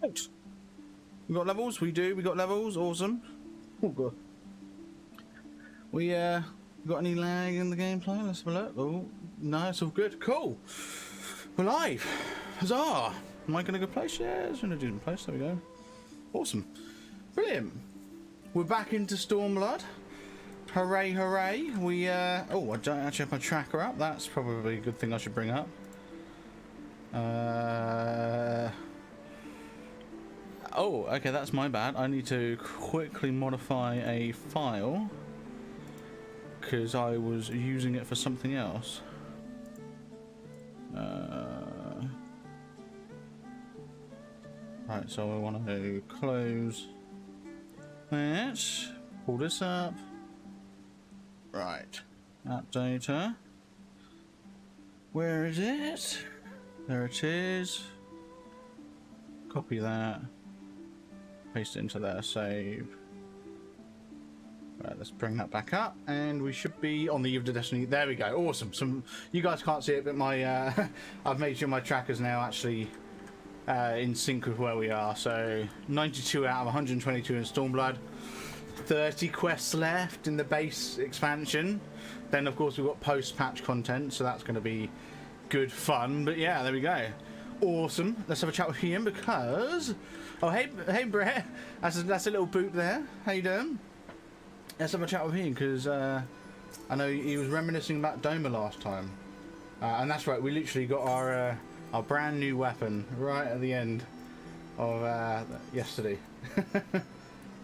Right. We got levels? We do. We got levels. Awesome. Oh, good. We got any lag in the gameplay? Let's have a look. Oh, no, it's all good. Cool. We're live. Huzzah. Am I in a good place? Yeah, it's in a decent place. There we go. Awesome. Brilliant. We're back into Stormblood. Hooray, hooray. We, oh, I don't actually have my tracker up. That's probably a good thing I should bring up. Oh, okay, that's my bad. I need to quickly modify a file because I was using it for something else. Right, so I want to close that, pull this up. Right, that data. Where is it? There it is. Copy that. Paste it into there, save. Right, let's bring that back up, and we should be on the Eve of Destiny. There we go. Awesome. You guys can't see it, but my I've made sure my tracker's now actually in sync with where we are. So 92 out of 122 in Stormblood. 30 quests left in the base expansion. Then of course we've got post-patch content, so that's going to be good fun. But yeah, there we go. Awesome. Let's have a chat with Ian because... Oh, hey Brett. That's a little boot there. How you doing? Let's have a chat with Ian because I know he was reminiscing about Doma last time. And that's right, we literally got our brand new weapon right at the end of yesterday.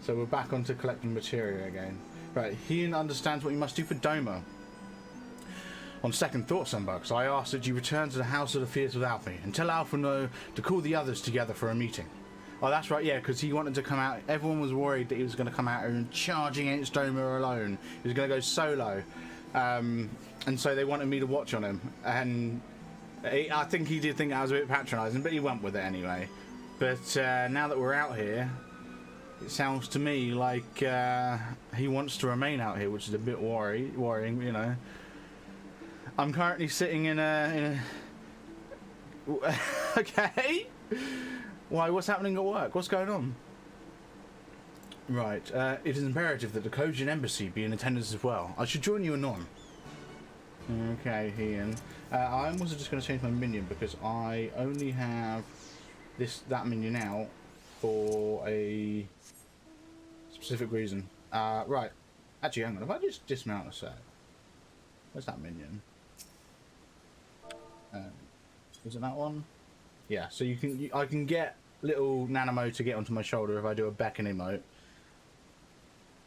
So we're back onto collecting materia again. Right, Ian understands what you must do for Doma. On second thought, Sunbucks, I ask that you return to the House of the Fears without me and tell Alpha No to call the others together for a meeting. Oh, that's right, yeah, because he wanted to come out. Everyone was worried that he was going to come out and charge against Doma alone. He was going to go solo. And so they wanted me to watch on him. And I think he did think I was a bit patronising, but he went with it anyway. But now that we're out here, it sounds to me like he wants to remain out here, which is a bit worrying, you know. I'm currently sitting in a okay. Why? What's happening at work? What's going on? Right. It is imperative that the Kojin embassy be in attendance as well. I should join you anon. Okay, Ian. I'm also just going to change my minion because I only have that minion out for a specific reason. Right. Actually, hang on. If I just dismount a sec. Where's that minion? Is it that one? Yeah, so I can get little Nanamo to get onto my shoulder if I do a beckon emote.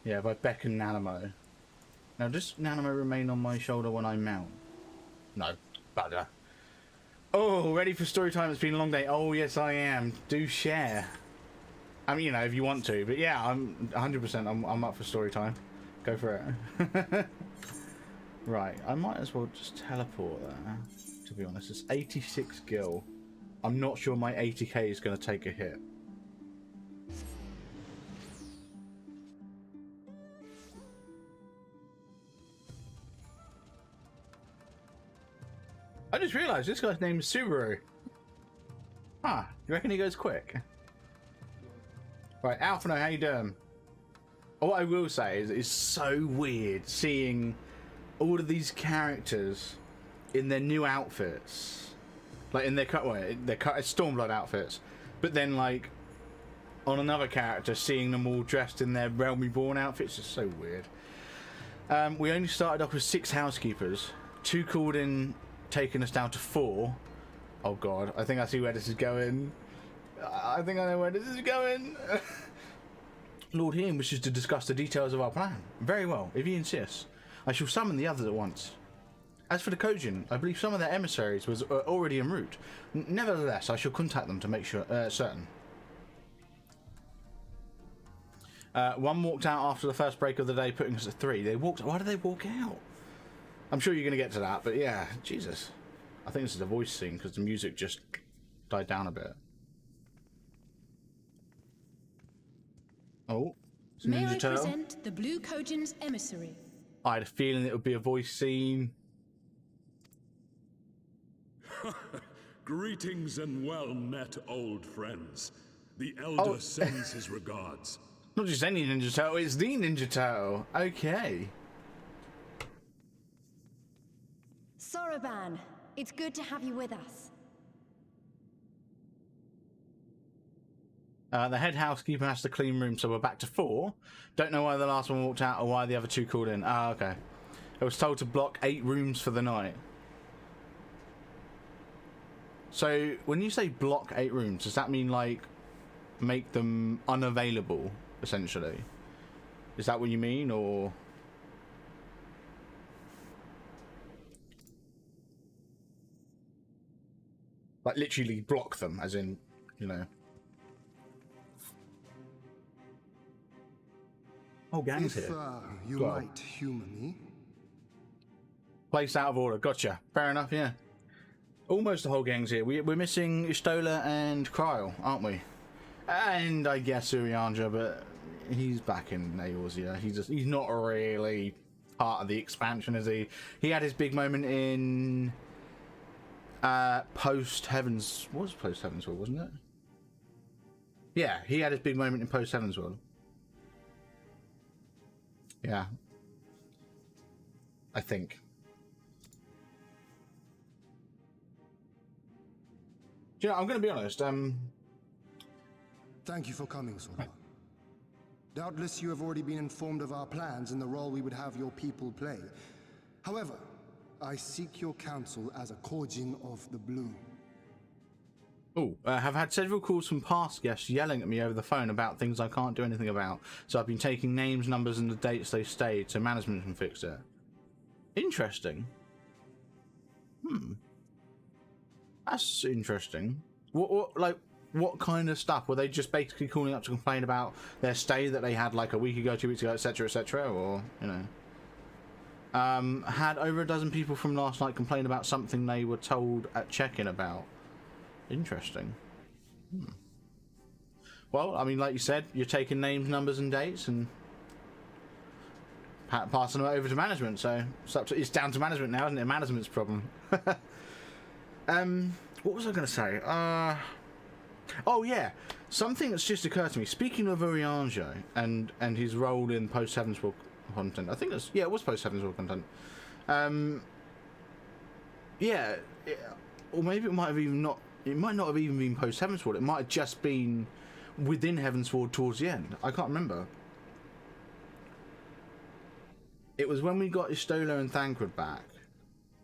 Yeah, if I beckon Nanamo. Now, does Nanamo remain on my shoulder when I mount? No, bugger. Oh, ready for story time? It's been a long day. Oh, yes, I am. Do share. I mean, you know, if you want to, but yeah, I'm 100%. I'm up for story time. Go for it. Right, I might as well just teleport there. To be honest, it's 86 gil. I'm not sure my 80k is going to take a hit. I just realised this guy's name is Subaru. Ah, you reckon he goes quick? Right, Alpha, how you doing? What I will say is it's so weird seeing all of these characters in their new outfits, like in their Stormblood outfits, but then like on another character seeing them all dressed in their Realm Reborn outfits is so weird. We only started off with 6 housekeepers, 2 called in, taking us down to 4. Oh god, I think I see where this is going. I think I know where this is going. Lord Ian wishes to discuss the details of our plan. Very well, if he insists. I shall summon the others at once. As for the Kojin, I believe some of their emissaries was already en route. Nevertheless, I shall contact them to make sure certain. One walked out after the first break of the day, putting us at 3. They walked. Why did they walk out? I'm sure you're going to get to that, but yeah, Jesus. I think this is a voice scene because the music just died down a bit. Oh, it's May Ninja I Turtle. present the Blue Kojin's emissary? I had a feeling it would be a voice scene. Greetings and well met, old friends. The Elder sends his regards. Not just any Ninja Turtle, it's the Ninja Turtle. Okay. Soroban, it's good to have you with us. The head housekeeper has to clean room, so we're back to 4. Don't know why the last one walked out or why the other 2 called in. Ah, okay. I was told to block 8 rooms for the night. So, when you say block 8 rooms, does that mean, like, make them unavailable, essentially? Is that what you mean, or...? Like, literally block them, as in, you know... Oh, gang's here. You might humor me. Place out of order. Gotcha. Fair enough, yeah. Almost the whole gang's here. We're missing Istola and Kryl, aren't we? And I guess Urianja, but he's back in Eorzea. He's not really part of the expansion, is he? He had his big moment in post Heavens. What was post Heavens World, wasn't it? Yeah, he had his big moment in post Heavens World. Yeah. I think. Do you know, I'm going to be honest, Thank you for coming, Sora. Doubtless you have already been informed of our plans and the role we would have your people play. However, I seek your counsel as a Korjin of the Blue. Oh, have had several calls from past guests yelling at me over the phone about things I can't do anything about. So I've been taking names, numbers, and the dates they stayed so management can fix it. Interesting. That's interesting. What kind of stuff? Were they just basically calling up to complain about their stay that they had like a week ago, 2 weeks ago, etc., or, you know? Had over a dozen people from last night complain about something they were told at check-in about. Interesting. Well, I mean, like you said, you're taking names, numbers, and dates and passing them over to management, so it's down to management now, isn't it? Management's problem. What was I going to say? Oh yeah, something that's just occurred to me. Speaking of Urianja and his role in post Heavens World content, I think it was post Heavens World content. Yeah, or maybe it might have even not. It might not have even been post Heavens World. It might have just been within Heavens World towards the end. I can't remember. It was when we got Istola and Thancred back.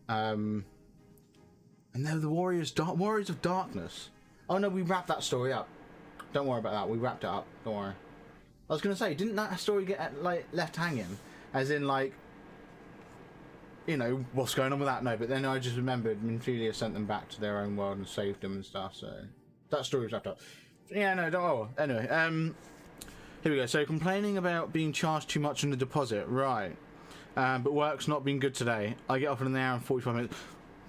And they were the Warriors of Darkness. Oh no, we wrapped that story up. Don't worry about that. We wrapped it up. Don't worry. I was gonna say, didn't that story get like left hanging? As in, like, you know, what's going on with that? No, but then I just remembered Minfilia sent them back to their own world and saved them and stuff. So that story was wrapped up. Yeah, no, don't. Oh, anyway, here we go. So complaining about being charged too much on the deposit, right? But work's not been good today. I get off in an hour and 45 minutes.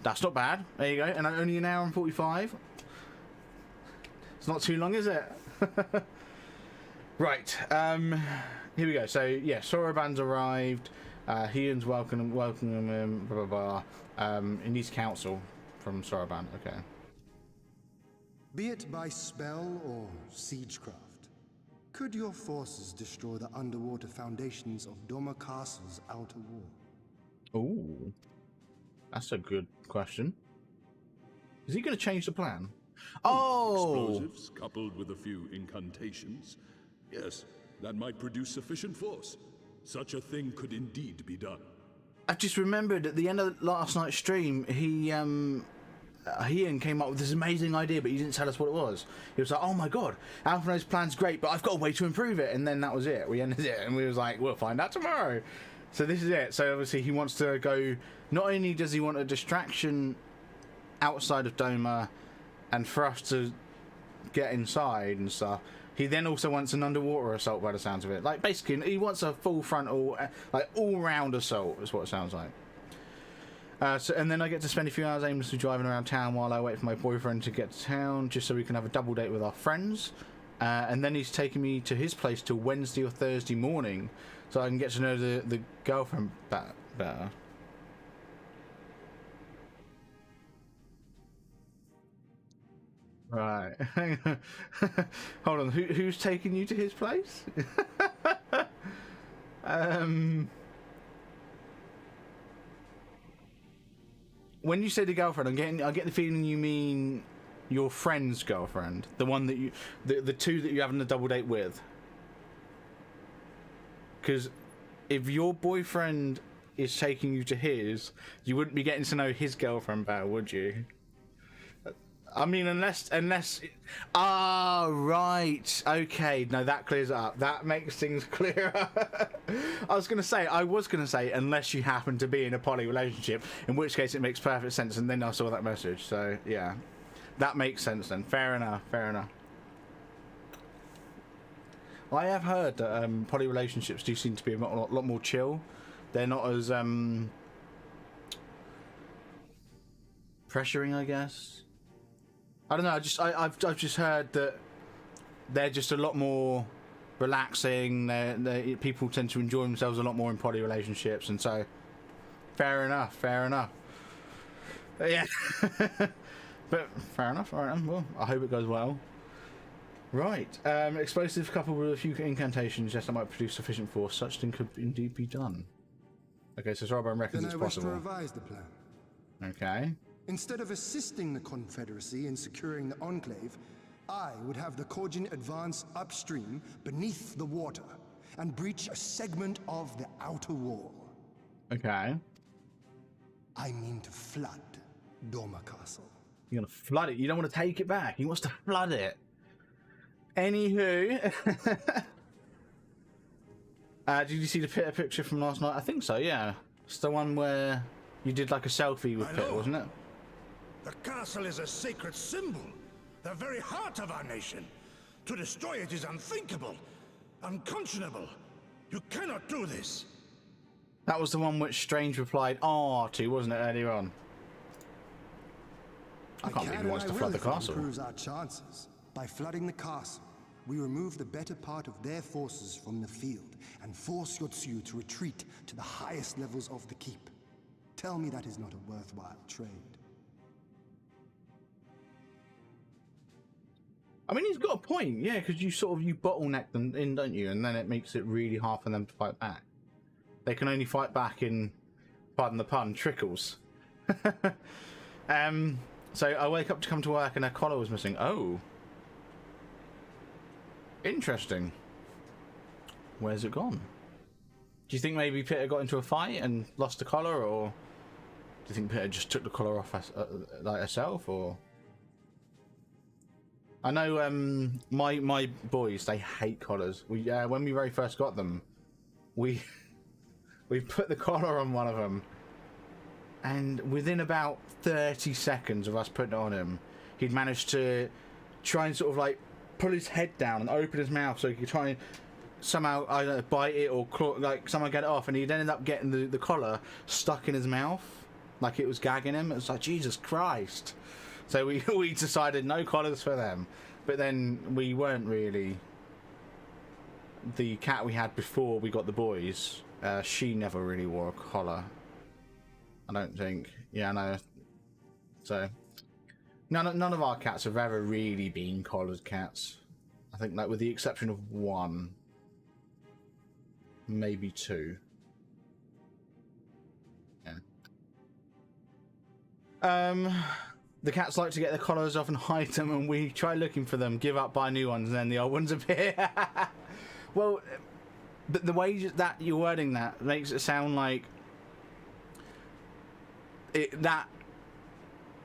That's not bad. There you go. And only an hour and 45. It's not too long, is it? Right. Here we go. So yeah, Soroban's arrived. Heon's welcoming him. Blah blah blah. He needs counsel from Soroban. Okay. Be it by spell or siegecraft, could your forces destroy the underwater foundations of Doma Castle's outer wall? Ooh, that's a good question. Is he going to change the plan? Oh! Explosives coupled with a few incantations. Yes, that might produce sufficient force. Such a thing could indeed be done. I've just remembered at the end of last night's stream, Ian came up with this amazing idea, but he didn't tell us what it was. He was like, oh my god, Alphino's plan's great, but I've got a way to improve it. And then that was it. We ended it, and we was like, we'll find out tomorrow. So this is it. So obviously he wants to go, not only does he want a distraction outside of Doma and for us to get inside and stuff, he then also wants an underwater assault by the sounds of it. Like, basically, he wants a full frontal, like, all-round assault is what it sounds like. And then I get to spend a few hours aimlessly driving around town while I wait for my boyfriend to get to town, just so we can have a double date with our friends. And then he's taking me to his place till Wednesday or Thursday morning, so I can get to know the girlfriend better. Right. Hold on. Who's taking you to his place? When you say the girlfriend, I get the feeling you mean your friend's girlfriend, the one that the two that you're having a double date with. Because if your boyfriend is taking you to his, you wouldn't be getting to know his girlfriend better, would you? I mean, unless... Ah, right. Okay, no, that clears it up. That makes things clearer. I was going to say, unless you happen to be in a poly relationship, in which case it makes perfect sense, and then I saw that message. So, yeah. That makes sense then. Fair enough, fair enough. I have heard that poly relationships do seem to be a lot more chill. They're not as pressuring, I guess. I don't know. I've just heard that they're just a lot more relaxing. People tend to enjoy themselves a lot more in poly relationships, and so fair enough. Fair enough. Yeah. But fair enough. All right. Well, I hope it goes well. Right. Explosive coupled with a few incantations, yes, that might produce sufficient force. Such thing could indeed be done. Okay, so Zorban reckons it's possible. Then I wish to revise the plan. Okay. Instead of assisting the Confederacy in securing the Enclave, I would have the Korjan advance upstream beneath the water and breach a segment of the outer wall. Okay. I mean to flood Doma Castle. You're gonna flood it. You don't want to take it back. He wants to flood it. Anywho. Did you see the picture from last night? I think so, yeah. It's the one where you did like a selfie with Pitt, wasn't it? The castle is a sacred symbol, the very heart of our nation. To destroy it is unthinkable, unconscionable. You cannot do this. That was the one which Strange replied "ah" to, wasn't it, earlier on? I can't believe he wants to flood the castle. Improves our chances. By flooding the castle, we remove the better part of their forces from the field and force Yotsuyu to retreat to the highest levels of the keep. Tell me that is not a worthwhile trade. I mean, he's got a point, yeah, because you bottleneck them in, don't you? And then it makes it really hard for them to fight back. They can only fight back in, pardon the pun, trickles. So I wake up to come to work and her collar was missing. Oh. Interesting. Where's it gone? Do you think maybe Peter got into a fight and lost the collar, or do you think Peter just took the collar off like herself, or? I know my boys, they hate collars. When we very first got them, we put the collar on one of them, and within about 30 seconds of us putting it on him, he'd managed to try and sort of like pull his head down and open his mouth so he could try and somehow, I don't know, bite it or claw, like somehow get it off, and he'd ended up getting the collar stuck in his mouth like it was gagging him. It was like, Jesus Christ. So we decided no collars for them. But then we weren't really. The cat we had before we got the boys, she never really wore a collar, I don't think. Yeah, no. So none of our cats have ever really been collared cats. I think, like, with the exception of one, maybe two. Yeah. The cats like to get their collars off and hide them, and we try looking for them, give up, buy new ones, and then the old ones appear. Well, the way that you're wording that makes it sound like that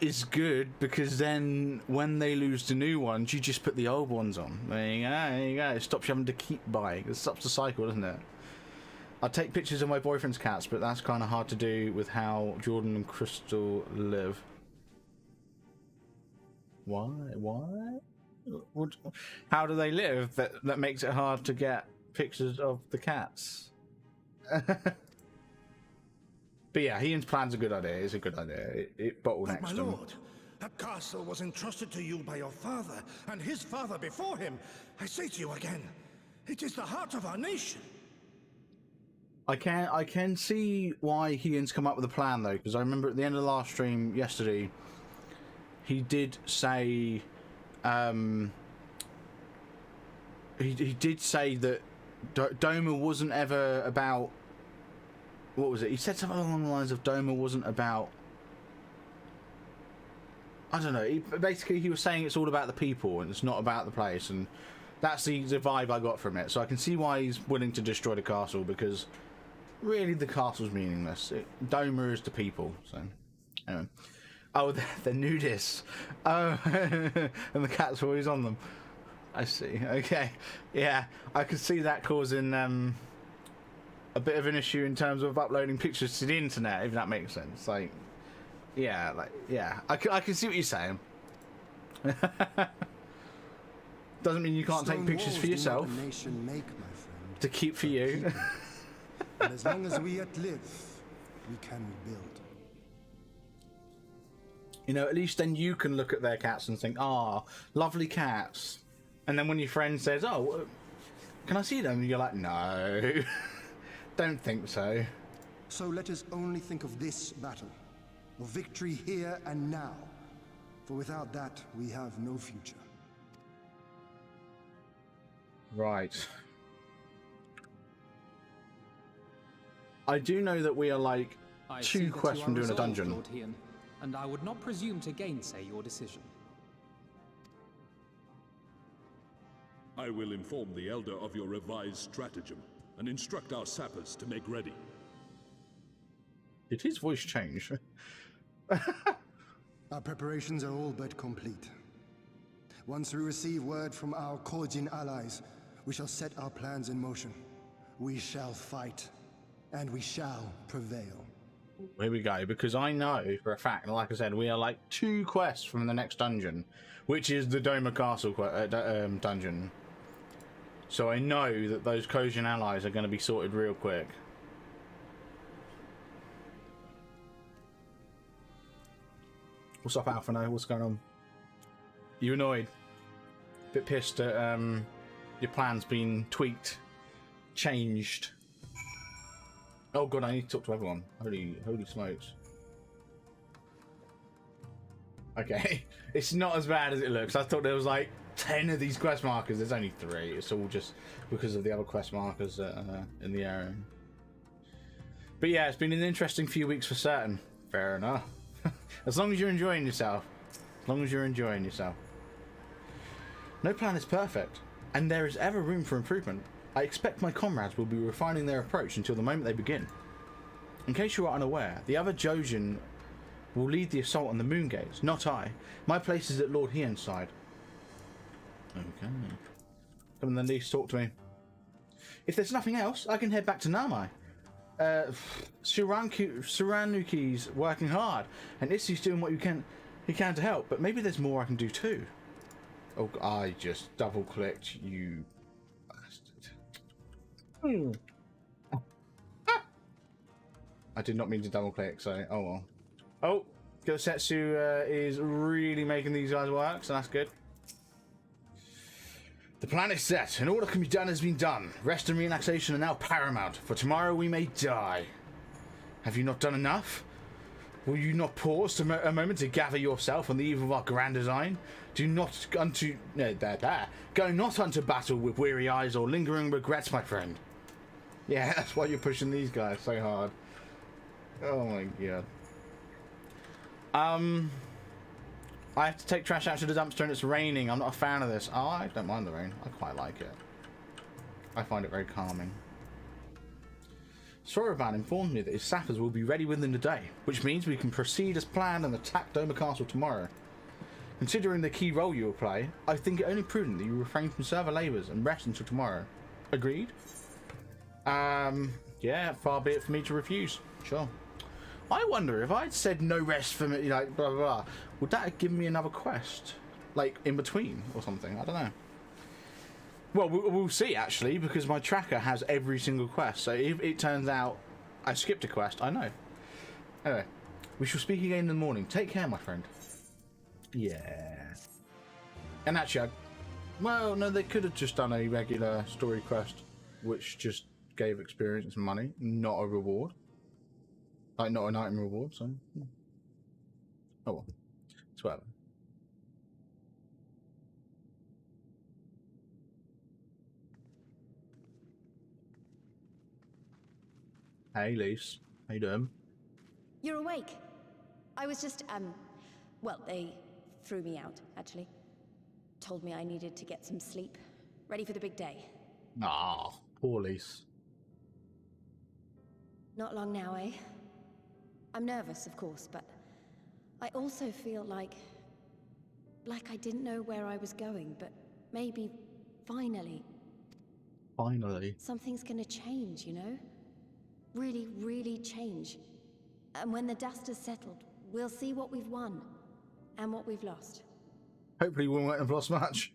is good, because then when they lose the new ones, you just put the old ones on. There you go, there you go. It stops you having to keep buying. It stops the cycle, doesn't it? I take pictures of my boyfriend's cats, but that's kind of hard to do with how Jordan and Crystal live. Why? How do they live that makes it hard to get pictures of the cats? But yeah, Ian's plan's a good idea. It's a good idea. It bottlenecks My them. lord, that castle was entrusted to you by your father, and his father before him. I say to you again, it is the heart of our nation. I can see why Ian's come up with a plan, though, because I remember at the end of the last stream yesterday, he did say he did say that Doma wasn't ever about. What was it? He said something along the lines of Doma wasn't about. I don't know. Basically, he was saying it's all about the people and it's not about the place, and that's the vibe I got from it. So I can see why he's willing to destroy the castle, because really the castle's meaningless. Doma is the people. So anyway. Oh, the nudists. Oh, and the cat's always on them. I see. Okay. Yeah, I could see that causing a bit of an issue in terms of uploading pictures to the internet, if that makes sense. Like, yeah, I can see what you're saying. Doesn't mean you can't take pictures for yourself. Nation make, my friend, to keep for you. and as long as we yet live, we can rebuild. You know, at least then you can look at their cats and think, "Ah, lovely cats." And then when your friend says, "Oh, can I see them?" You're like, "No, don't think so." So let us only think of this battle, of victory here and now. For without that, we have no future. Right. I do know that we are like I see 2 that quests you from are doing a resolved, dungeon. Lord Hien, and I would not presume to gainsay your decision. I will inform the Elder of your revised stratagem and instruct our sappers to make ready. Did his voice change? Our preparations are all but complete. Once we receive word from our Korjin allies, we shall set our plans in motion. We shall fight, and we shall prevail. Here we go, because I know for a fact, like I said, we are like 2 quests from the next dungeon, which is the Doma Castle dungeon. So I know that those Korjin allies are going to be sorted real quick. What's up, Alphano? What's going on? You annoyed? Bit pissed that your plan's been tweaked, changed. Oh god, I need to talk to everyone. Holy smokes. Okay, it's not as bad as it looks. I thought there was like 10 of these quest markers. There's only 3. It's all just because of the other quest markers in the area. But yeah, it's been an interesting few weeks for certain. Fair enough. As long as you're enjoying yourself. As long as you're enjoying yourself. No plan is perfect, and there is ever room for improvement. I expect my comrades will be refining their approach until the moment they begin. In case you are unaware, the other Jojin will lead the assault on the Moon Gates, not I. My place is at Lord Hien's side. Okay. Come on then, Lee, talk to me. If there's nothing else, I can head back to Namai. Suranuki's working hard, and Issy's doing what he can to help, but maybe there's more I can do too. Oh, I just double-clicked, you bastard. I did not mean to double-click, so oh well. Oh, Gosetsu is really making these guys work, so that's good. The plan is set, and all that can be done has been done. Rest and relaxation are now paramount, for tomorrow we may die. Have you not done enough? Will you not pause a moment to gather yourself on the eve of our grand design? Do not go not unto battle with weary eyes or lingering regrets, my friend. Yeah, that's why you're pushing these guys so hard. Oh my god. I have to take trash out to the dumpster and it's raining. I'm not a fan of this. Oh, I don't mind the rain. I quite like it. I find it very calming. Soroban informed me that his sappers will be ready within the day, which means we can proceed as planned and attack Doma Castle tomorrow. Considering the key role you will play, I think it only prudent that you refrain from server labours and rest until tomorrow. Agreed? Yeah, far be it for me to refuse. Sure. I wonder if I'd said no rest for me, like blah blah blah, would that have given me another quest, like in between or something? I don't know. Well, we'll see actually, because my tracker has every single quest. So if it turns out I skipped a quest, I know. Anyway, we shall speak again in the morning. Take care, my friend. Yeah. And actually, well, no, they could have just done a regular story quest, which just gave experience and money, not a reward. Like, not an item reward, so... Oh well. It's whatever. Hey, Lise. How you doing? You're awake. I was just, well, they threw me out, actually. Told me I needed to get some sleep. Ready for the big day. Ah, poor Lise. Not long now, eh? I'm nervous, of course, but I also feel like I didn't know where I was going, but maybe, finally, something's gonna change, you know? Really, really change. And when the dust has settled, we'll see what we've won and what we've lost. Hopefully we won't have lost much.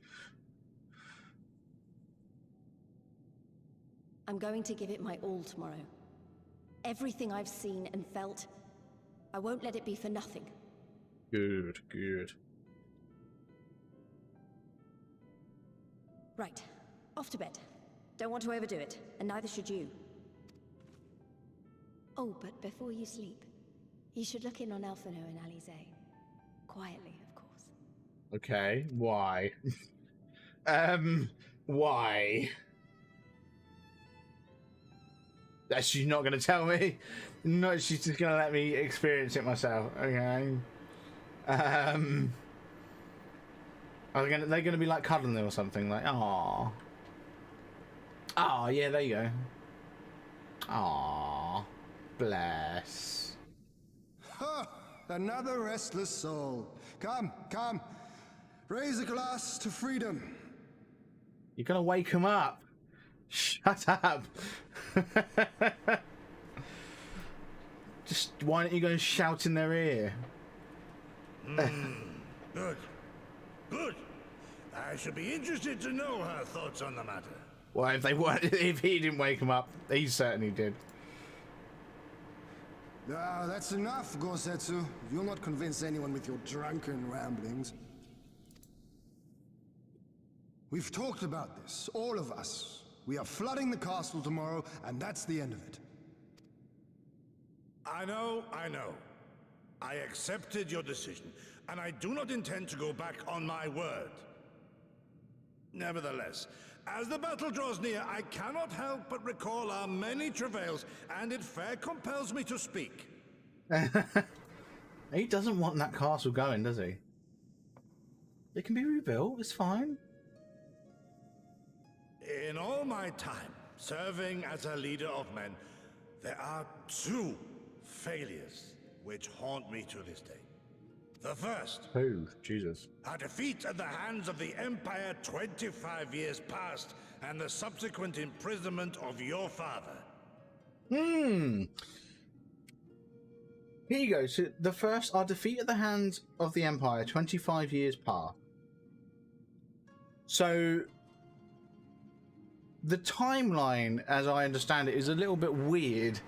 I'm going to give it my all tomorrow. Everything I've seen and felt, I won't let it be for nothing. Good, good. Right, off to bed. Don't want to overdo it, and neither should you. Oh, but before you sleep, you should look in on Elfino and Alize. Quietly, of course. Okay, why? Why? She's not going to tell me. No, she's just going to let me experience it myself. Okay. Are they going to be like cuddling them or something? Like, aww. Oh, yeah, there you go. Aww. Bless. Ha! Another restless soul. Come, come. Raise a glass to freedom. You're going to wake him up. Shut up. Just, why don't you go and shout in their ear? Good. Good. I should be interested to know her thoughts on the matter. Well, if they weren't, if he didn't wake him up, he certainly did. Ah, that's enough, Gosetsu. You'll not convince anyone with your drunken ramblings. We've talked about this, all of us. We are flooding the castle tomorrow, and that's the end of it. I know. I accepted your decision, and I do not intend to go back on my word. Nevertheless, as the battle draws near, I cannot help but recall our many travails, and it fair compels me to speak. He doesn't want that castle going, does he? It can be rebuilt, it's fine. In all my time serving as a leader of men, there are two failures which haunt me to this day. The first, Oh, Jesus. a defeat at the hands of the Empire 25 years past, and the subsequent imprisonment of your father. Here you go. So the first, our defeat at the hands of the Empire, 25 years past. So the timeline, as I understand it, is a little bit weird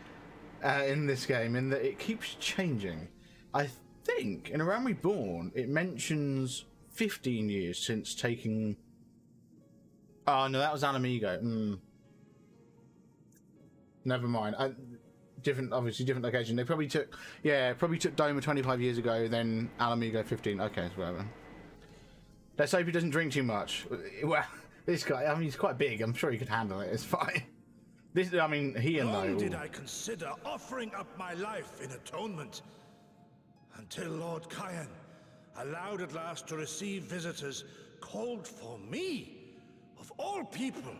in this game, in that it keeps changing. I think in Around Reborn, it mentions 15 years since taking... Oh, no, that was Alamigo. Never mind. Obviously different location. They probably took... Yeah, probably took Doma 25 years ago, then Alamigo 15. Okay, so whatever. Let's hope he doesn't drink too much. Well, this guy, I mean, he's quite big. I'm sure he could handle it. It's fine. This, I mean, he and Long I... did I consider offering up my life in atonement, until Lord Kyan allowed at last to receive visitors called for me, of all people.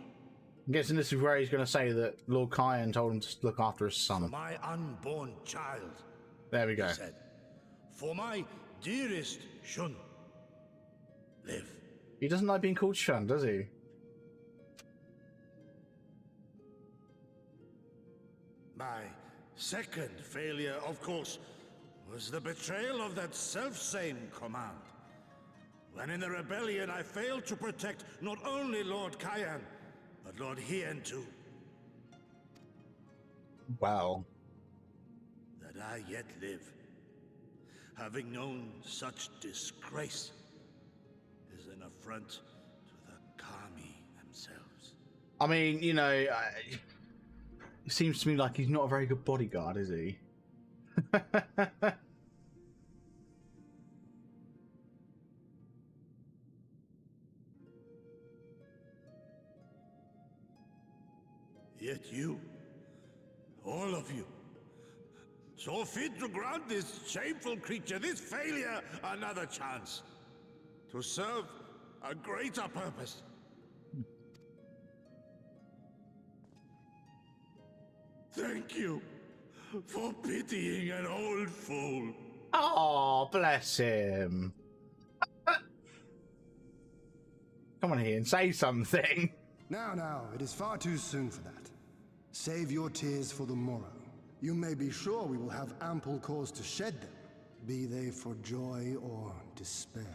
I'm guessing this is where he's going to say that Lord Kyan told him to look after his son. My unborn child, There we go. he said. For my dearest Shun, live. He doesn't like being called Shun, does he? My second failure, of course, was the betrayal of that self-same command. When in the rebellion I failed to protect not only Lord Kyan, but Lord Hien too. Wow. That I yet live, having known such disgrace, is an affront to the Kami themselves. I mean, you know, it seems to me like he's not a very good bodyguard, is he? Yet you, All of you. So fit to grant this shameful creature, this failure, another chance. To serve a greater purpose. Thank you for pitying an old fool. Oh, bless him. Come on here and say something. Now, it is far too soon for that. Save your tears for the morrow. You may be sure we will have ample cause to shed them, be they for joy or despair.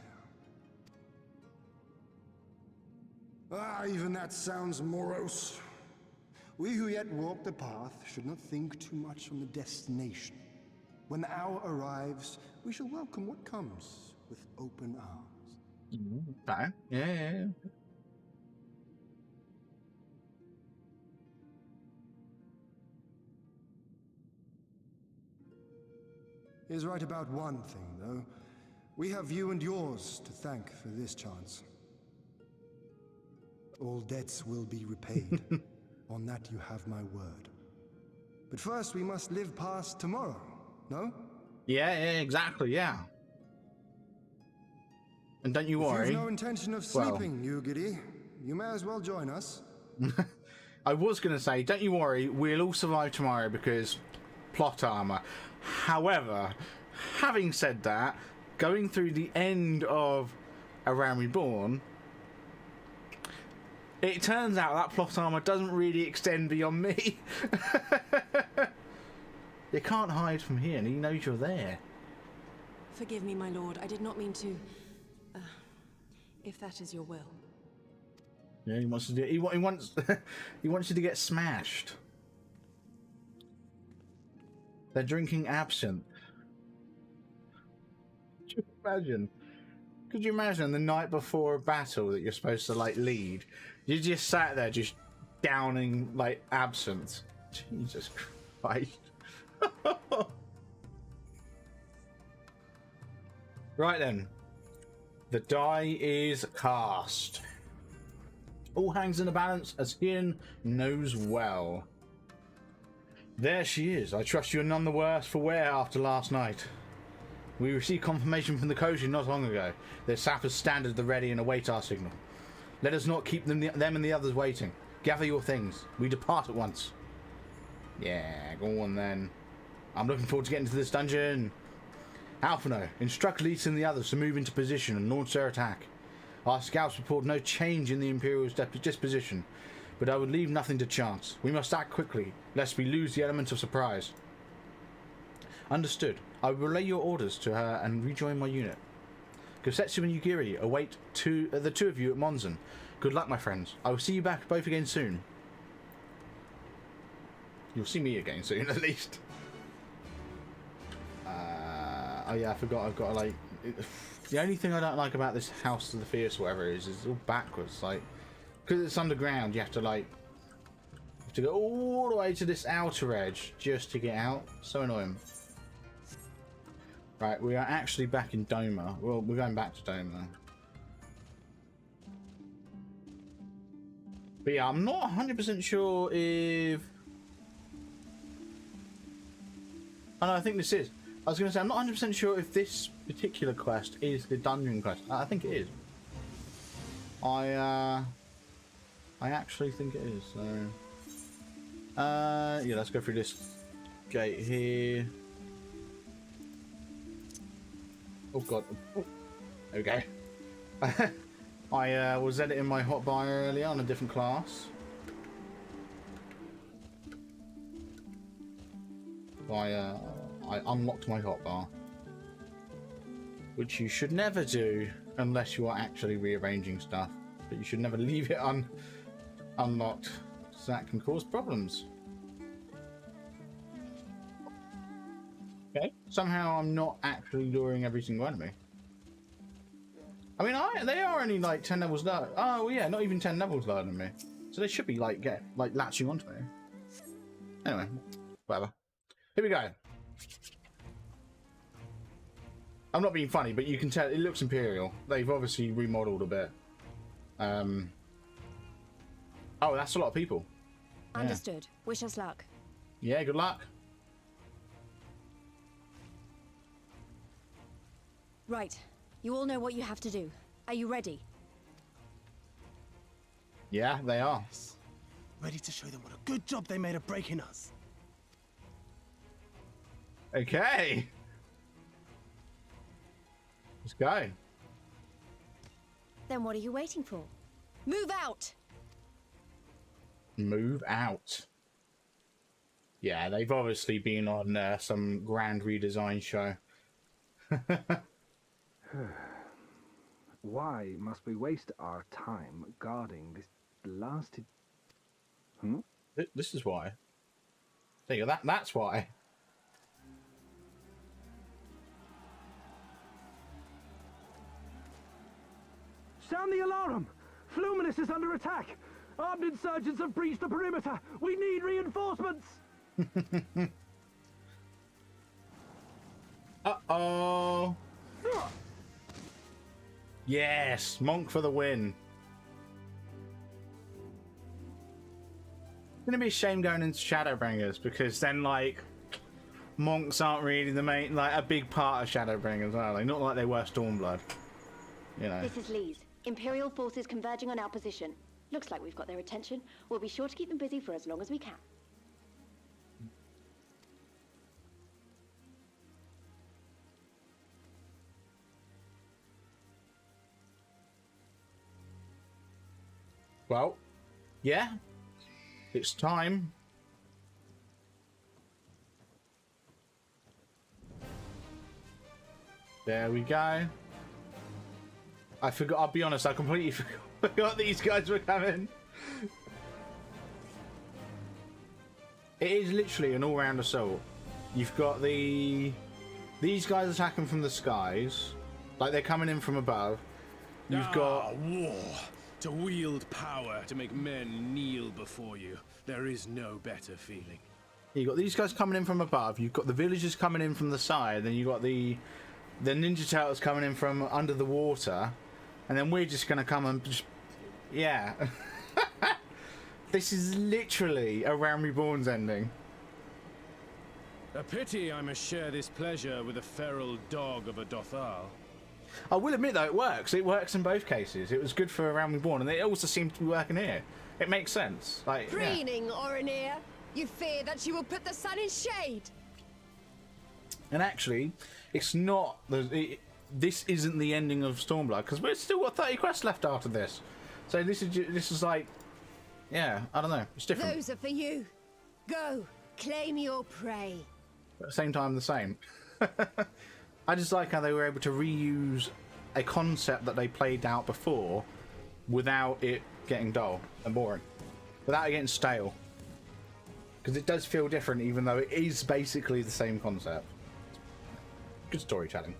Even that sounds morose. We who yet walk the path should not think too much on the destination. When the hour arrives, we shall welcome what comes with open arms. Okay. Yeah. He is right about one thing, though. We have you and yours to thank for this chance. All debts will be repaid. On that you have my word. But first we must live past tomorrow, no? Yeah, exactly, yeah. And don't you worry. If you've no intention of sleeping, Ugiri, you may as well join us. I was going to say, don't you worry, we'll all survive tomorrow because plot armor. However, having said that, going through the end of A Realm Reborn, it turns out that plot armor doesn't really extend beyond me. You can't hide from here, and he knows you're there. Forgive me, my lord. I did not mean to... if that is your will. Yeah, he wants to do. He wants. He wants you to get smashed. They're drinking absinthe. Could you imagine? Could you imagine the night before a battle that you're supposed to like lead? You just sat there just downing like absinthe. Jesus Christ. Right then. The die is cast. All hangs in the balance as Ian knows well. There she is. I trust you're none the worse for wear after last night. We received confirmation from the Koji not long ago. Their sappers stand at the ready and await our signal. Let us not keep them and the others waiting. Gather your things. We depart at once. Yeah, go on then. I'm looking forward to getting to this dungeon. Alphino, instruct Lisa and the others to move into position and launch their attack. Our scouts report no change in the Imperial's disposition, but I would leave nothing to chance. We must act quickly, lest we lose the element of surprise. Understood. I will relay your orders to her and rejoin my unit. Gosetsu and Yugiri await the two of you at Monzon. Good luck, my friends. I will see you back both again soon. You'll see me again soon, at least. Oh yeah, I forgot. I've got to like. The only thing I don't like about this House of the Fierce, whatever it is it's all backwards. Like, because it's underground, you have to go all the way to this outer edge just to get out. So annoying. Right, we are actually back in Doma. Well, we're going back to Doma. But yeah, I'm not 100% sure if... Oh no, I think this is. I was going to say, I'm not 100% sure if this particular quest is the dungeon quest. I think it is. I actually think it is, so... yeah, let's go through this gate here. Oh god. Oh, there we go. I was editing my hotbar earlier on a different class. I unlocked my hotbar, which you should never do unless you are actually rearranging stuff. But you should never leave it unlocked, so that can cause problems. Okay. Somehow I'm not actually luring every single enemy. I mean, they are only like 10 levels low. Oh yeah, not even 10 levels lower than me. So they should be like latching onto me. Anyway, whatever. Here we go. I'm not being funny, but you can tell it looks Imperial. They've obviously remodeled a bit. Oh, that's a lot of people. Understood. Wish us luck. Yeah, good luck. Right. You all know what you have to do. Are you ready? Yeah, they are. Ready to show them what a good job they made of breaking us. Okay. Let's go. Then what are you waiting for? Move out! Move out. Yeah, they've obviously been on some grand redesign show. Why must we waste our time guarding this blasted... This is why. There you go, that's why. Sound the alarm! Fluminous is under attack! Armed insurgents have breached the perimeter! We need reinforcements! Uh-oh. Yes, Monk for the win. It's gonna be a shame going into Shadowbringers because then like monks aren't really the main, like a big part of Shadowbringers, are they? Not like they were Stormblood. You know. This is Lee's. Imperial forces converging on our position. Looks like we've got their attention. We'll be sure to keep them busy for as long as we can. Well, yeah, it's time. There we go. I forgot, I'll be honest, I completely forgot these guys were coming. It is literally an all-round assault. You've got these guys attacking from the skies, like they're coming in from above. You've got war. To wield power, to make men kneel before you. There is no better feeling. You've got these guys coming in from above. You've got the villagers coming in from the side. Then you've got the Ninja Turtles coming in from under the water. And then we're just going to come and just... Yeah. This is literally a Realm Reborn's ending. A pity I must share this pleasure with a feral dog of a Dothal. I will admit, though, it works. It works in both cases. It was good for Realm Reborn, and it also seems to be working here. It makes sense. Like, Preening, Oronir. You fear that she will put the sun in shade. And actually, it's not... this isn't the ending of Stormblood, because we've still got 30 quests left after this. So this is like... Yeah, I don't know. It's different. Those are for you. Go, claim your prey. But at the same time, the same. I just like how they were able to reuse a concept that they played out before without it getting dull and boring. Without it getting stale. Because it does feel different even though it is basically the same concept. Good storytelling.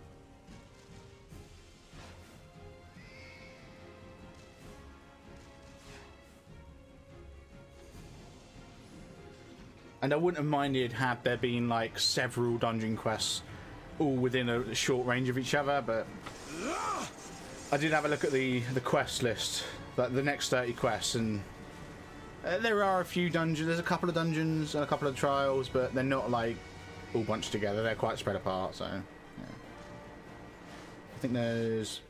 And I wouldn't have minded had there been like several dungeon quests all within a short range of each other, but I did have a look at the quest list, like the next 30 quests, and there are a few dungeons. There's a couple of dungeons and a couple of trials, but they're not like all bunched together. They're quite spread apart. So yeah. I think there's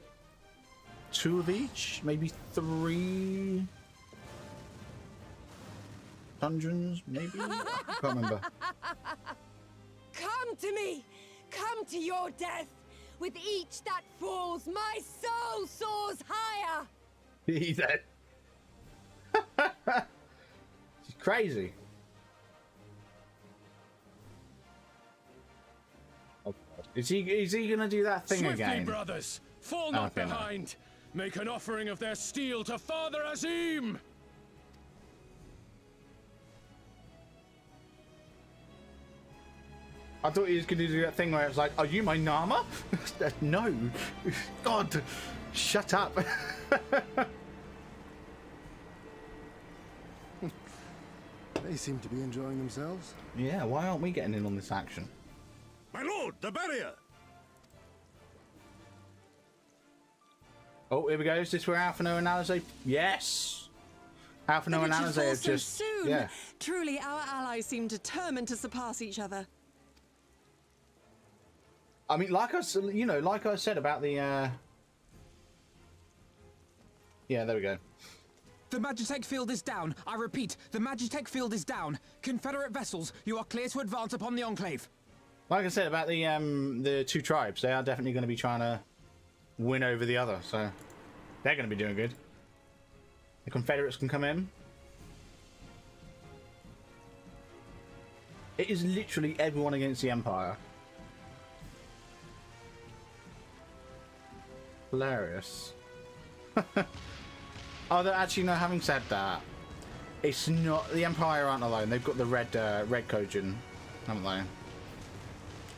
2 of each, maybe 3 dungeons, maybe. I can't remember. Come to me. Come to your death! With each that falls, my soul soars higher! He's dead. She's crazy. Oh, is he gonna do that thing Swiftly, again? brothers! Fall not Okay, no. behind! Make an offering of their steel to Father Azim! I thought he was going to do that thing where it's like, are you my Nama? No. God, shut up. They seem to be enjoying themselves. Yeah, why aren't we getting in on this action? My lord, the barrier! Oh, here we go. Is this where Alphino and Alizé? Yes! Alphino and Alizé have just... soon! Yeah. Truly, our allies seem determined to surpass each other. I mean, like I said about the, yeah, there we go. The Magitech field is down. I repeat, the Magitech field is down. Confederate vessels, you are clear to advance upon the Enclave. Like I said about the two tribes, they are definitely going to be trying to win over the other, so they're going to be doing good. The Confederates can come in. It is literally everyone against the Empire. Hilarious. Oh, actually, no, having said that, it's not... The Empire aren't alone. They've got the red Kojin, haven't they?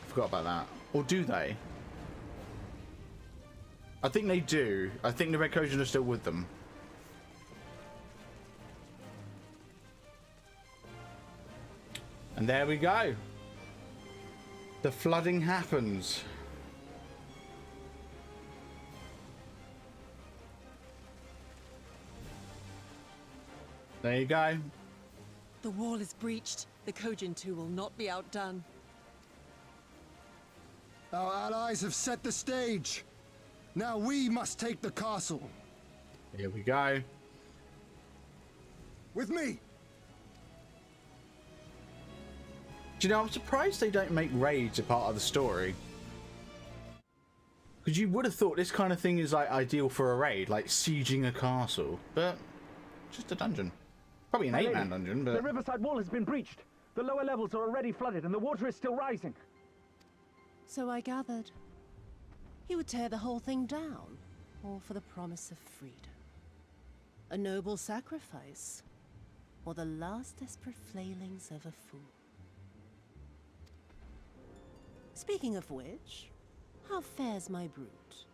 Forgot about that. Or do they? I think they do. I think the red Kojin are still with them. And there we go. The flooding happens. There you go. The wall is breached. The Kojin too will not be outdone. Our allies have set the stage. Now we must take the castle. Here we go. With me. Do you know, I'm surprised they don't make raids a part of the story. Because you would have thought this kind of thing is like ideal for a raid, like sieging a castle. But just a dungeon. Probably an 8-man dungeon, but... The riverside wall has been breached. The lower levels are already flooded and the water is still rising. So I gathered. He would tear the whole thing down, all for the promise of freedom. A noble sacrifice, or the last desperate flailings of a fool. Speaking of which, how fares my brute?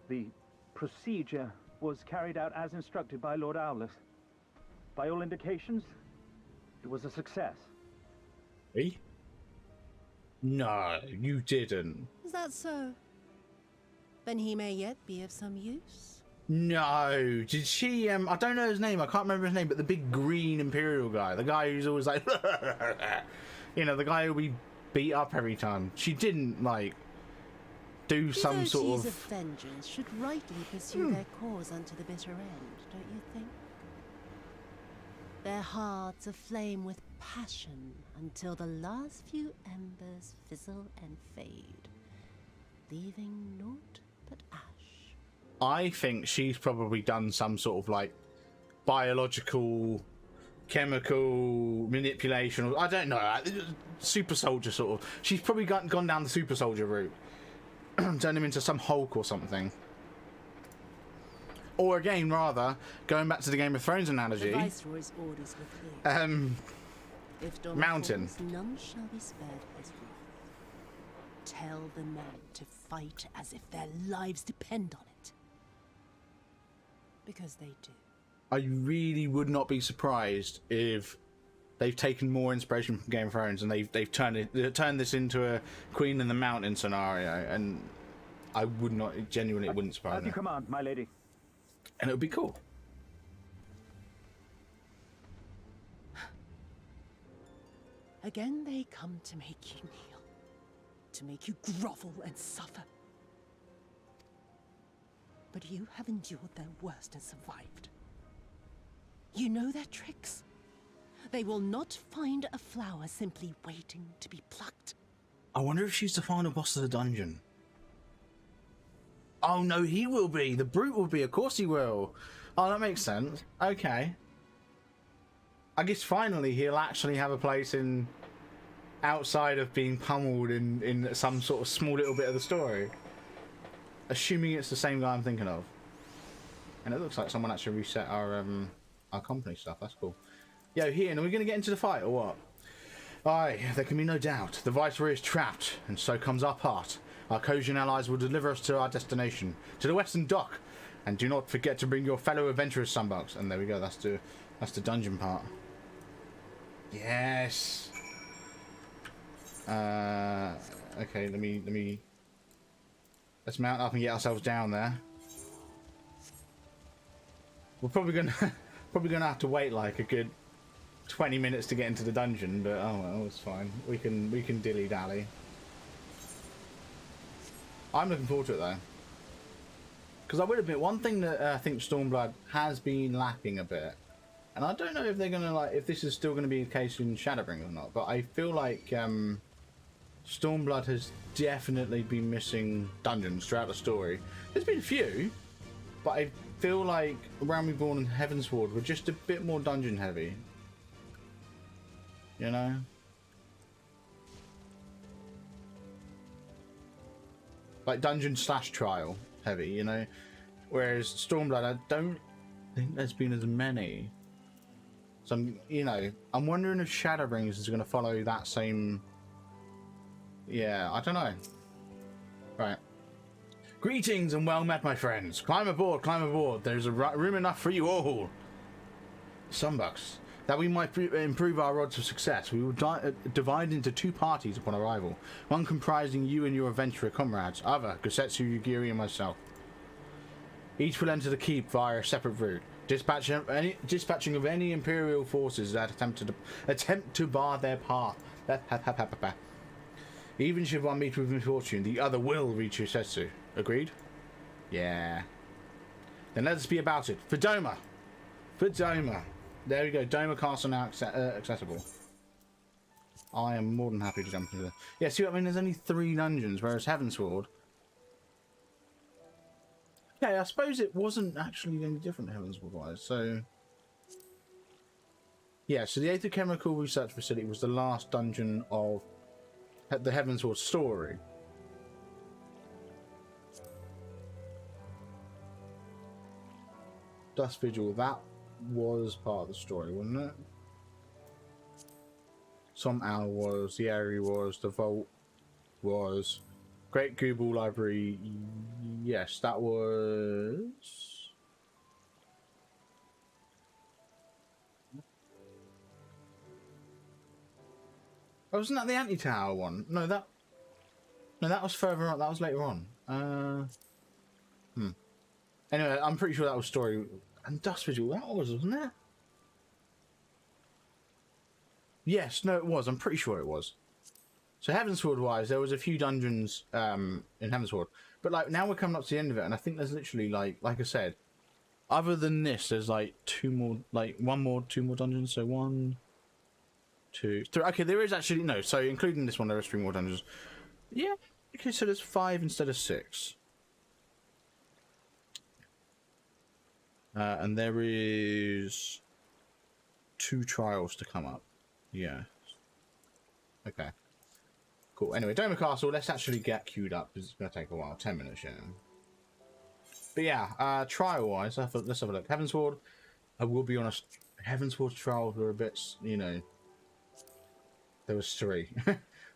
The procedure was carried out as instructed by Lord Owleth. By all indications, it was a success. Eh? No, you didn't. Is that so? Then he may yet be of some use. No, did she, I don't know his name, I can't remember his name, but the big green Imperial guy, the guy who's always like, you know, the guy who we beat up every time. She didn't, like, do some sort of vengeance should rightly pursue their cause unto the bitter end, don't you think? Their hearts aflame with passion until the last few embers fizzle and fade, leaving naught but ash. I think she's probably done some sort of like biological, chemical manipulation, or I don't know, super soldier sort of. She's probably gone down the super soldier route. Turn him into some Hulk or something. Or again, rather, going back to the Game of Thrones analogy, The Viceroy's orders were clear. If Dawn Mountain. falls, none shall be spared his wrath. Tell the men to fight as if their lives depend on it. Because they do. I really would not be surprised if they've taken more inspiration from Game of Thrones and they've turned this into a Queen in the Mountain scenario, and I would not, genuinely, it wouldn't surprise As me. you command, my lady. And it would be cool. Again they come to make you kneel, to make you grovel and suffer. But you have endured their worst and survived. You know their tricks. They will not find a flower simply waiting to be plucked. I wonder if she's the final boss of the dungeon. Oh no, he will be. The brute will be. Of course he will. Oh, that makes sense. Okay. I guess finally he'll actually have a place in outside of being pummeled in some sort of small little bit of the story. Assuming it's the same guy I'm thinking of. And it looks like someone actually reset our company stuff. That's cool. Yo, Ian, are we going to get into the fight or what? Aye, there can be no doubt. The Viceroy is trapped, and so comes our part. Our Kojin allies will deliver us to our destination, to the Western Dock. And do not forget to bring your fellow adventurers, Sunbucks. And there we go, that's the dungeon part. Yes. Okay, let's mount up and get ourselves down there. We're probably gonna Probably gonna have to wait like a good 20 minutes to get into the dungeon, but oh well, it's fine. We can dilly dally. I'm looking forward to it though, because I would admit one thing that I think Stormblood has been lacking a bit, and I don't know if they're gonna if this is still gonna be the case in Shadowbringers or not, but I feel like Stormblood has definitely been missing dungeons throughout the story. There's been a few, but I feel like Realm Reborn and Heavensward were just a bit more dungeon heavy. You know? Like dungeon / trial heavy, you know? Whereas Stormblood, I don't think there's been as many. So, I'm wondering if Shadowbringers is going to follow that same... Yeah, I don't know. Right. Greetings and well met, my friends. Climb aboard, climb aboard. There's room enough for you all. Sunbucks. That we might improve our odds of success, we will divide into 2 parties upon arrival. One comprising you and your adventurer comrades, other Gosetsu, Yugiri, and myself. Each will enter the keep via a separate route, dispatching of any Imperial forces that attempt to bar their path. Even should one meet with misfortune, the other will reach Gosetsu. Agreed? Yeah. Then let us be about it. For Doma! For Doma! There we go. Doma Castle now accessible. I am more than happy to jump into the... Yeah, see what I mean? There's only 3 dungeons, whereas Heavensward... Okay, I suppose it wasn't actually any different Heavensward-wise, so... Yeah, so the Aether Chemical Research Facility was the last dungeon of the Heavensward story. Dust Vigil, that was part of the story, wasn't it? Some Owl was, the Aerie was, the Vault was, Great Gooball Library, yes, that was... Oh, wasn't that the Anti-Tower one? No, that was further on, that was later on. Anyway, I'm pretty sure that was story... And Dust Vigil, that was, wasn't it? Yes, no, it was. I'm pretty sure it was. So Heavensward-wise, there was a few dungeons in Heavensward, but like now we're coming up to the end of it, and I think there's literally like I said, other than this, there's like 2 more, like 2 more dungeons. So 1, 2, 3. Okay, there is actually no. So including this one, there is 3 more dungeons. Yeah. Okay, so there's 5 instead of 6. And there is 2 trials to come up. Yeah. Okay. Cool. Anyway, Doma Castle, let's actually get queued up because it's going to take a while. 10 minutes, yeah. But yeah, trial-wise, let's have a look. Heavensward, I will be honest, Heavensward trials were a bit, there was 3.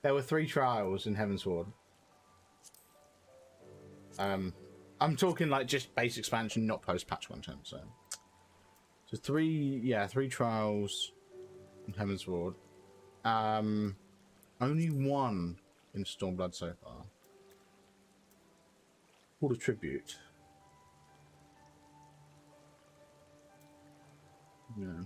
There were 3 trials in Heavensward. I'm talking like just base expansion, not post-patch content, so 3 trials in Heavensward. Only 1 in Stormblood so far. Called a Tribute. Yeah.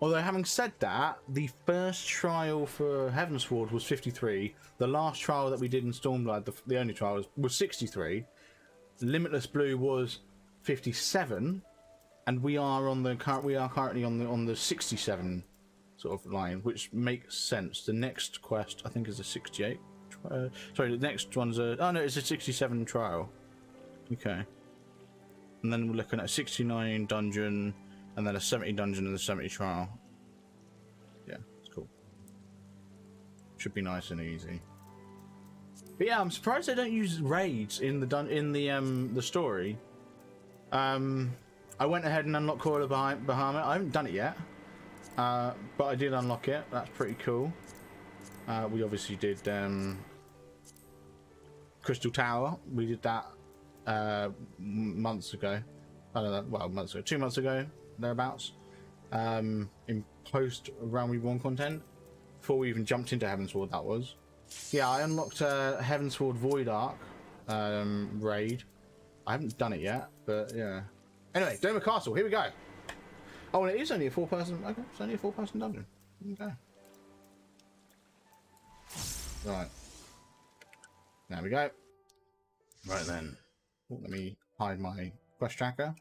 Although, having said that, the first trial for Heavensward was 53. The last trial that we did in Stormblood, the only trial, was 63. Limitless Blue was 57, and we are currently on the 67 sort of line, which makes sense. The next quest, I think, is a 68. Sorry, the next one's a... Oh no, it's a 67 trial. Okay. And then we're looking at a 69 dungeon, and then a 70 dungeon and a 70 trial. Yeah, it's cool. Should be nice and easy. But yeah, I'm surprised they don't use raids in the story. I went ahead and unlocked Coil of Bahamut. I haven't done it yet, but I did unlock it. That's pretty cool. We obviously did Crystal Tower. We did that months ago. I don't know. Well, months ago, 2 months ago, thereabouts. In post Realm Reborn content, before we even jumped into Heavensward, that was. Yeah, I unlocked Heavensward Void Arc raid. I haven't done it yet, but yeah. Anyway, Doma Castle, here we go. Oh, and it is only a 4-person. Okay, it's only a 4-person dungeon. Okay. Right. There we go. Right then. Oh, let me hide my quest tracker.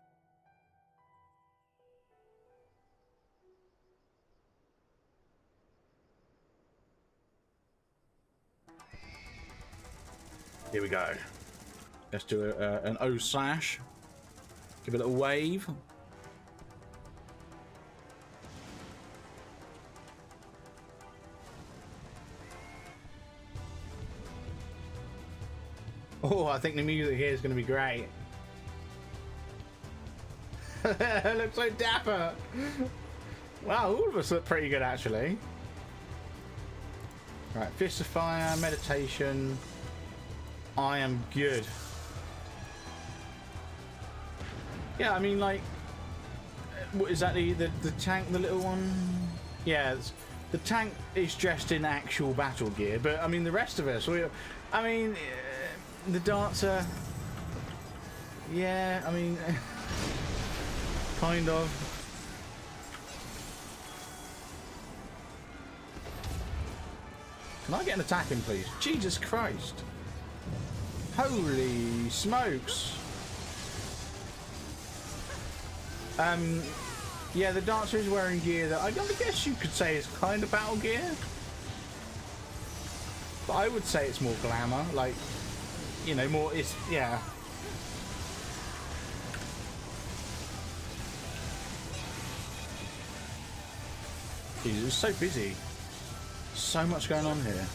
Here we go. Let's do an O slash. Give it a little wave. Oh, I think the music here is going to be great. It looks so dapper. Wow, all of us look pretty good actually. Right, Fist of Fire, meditation. I am good. Yeah, I mean, like, what is that? The tank, the little one? Yeah, the tank is dressed in actual battle gear, but I mean, the rest of us, I mean, the dancer. Yeah, I mean, kind of. Can I get an attack in, please? Jesus Christ. Holy smokes. Yeah, the dancer is wearing gear that I guess you could say is kind of battle gear. But I would say it's more glamour, like, you know, more, it's, yeah. Jesus, it's so busy. So much going on here.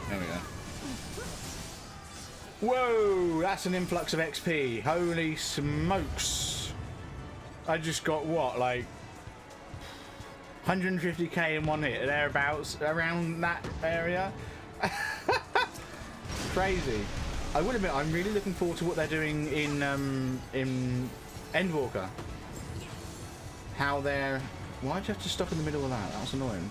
There we go. Whoa, that's an influx of XP. Holy smokes. I just got what, like 150k in one hit, thereabouts, around that area. Crazy. I would admit, I'm really looking forward to what they're doing in Endwalker. How they're... Why'd you have to stop in the middle of that? That was annoying.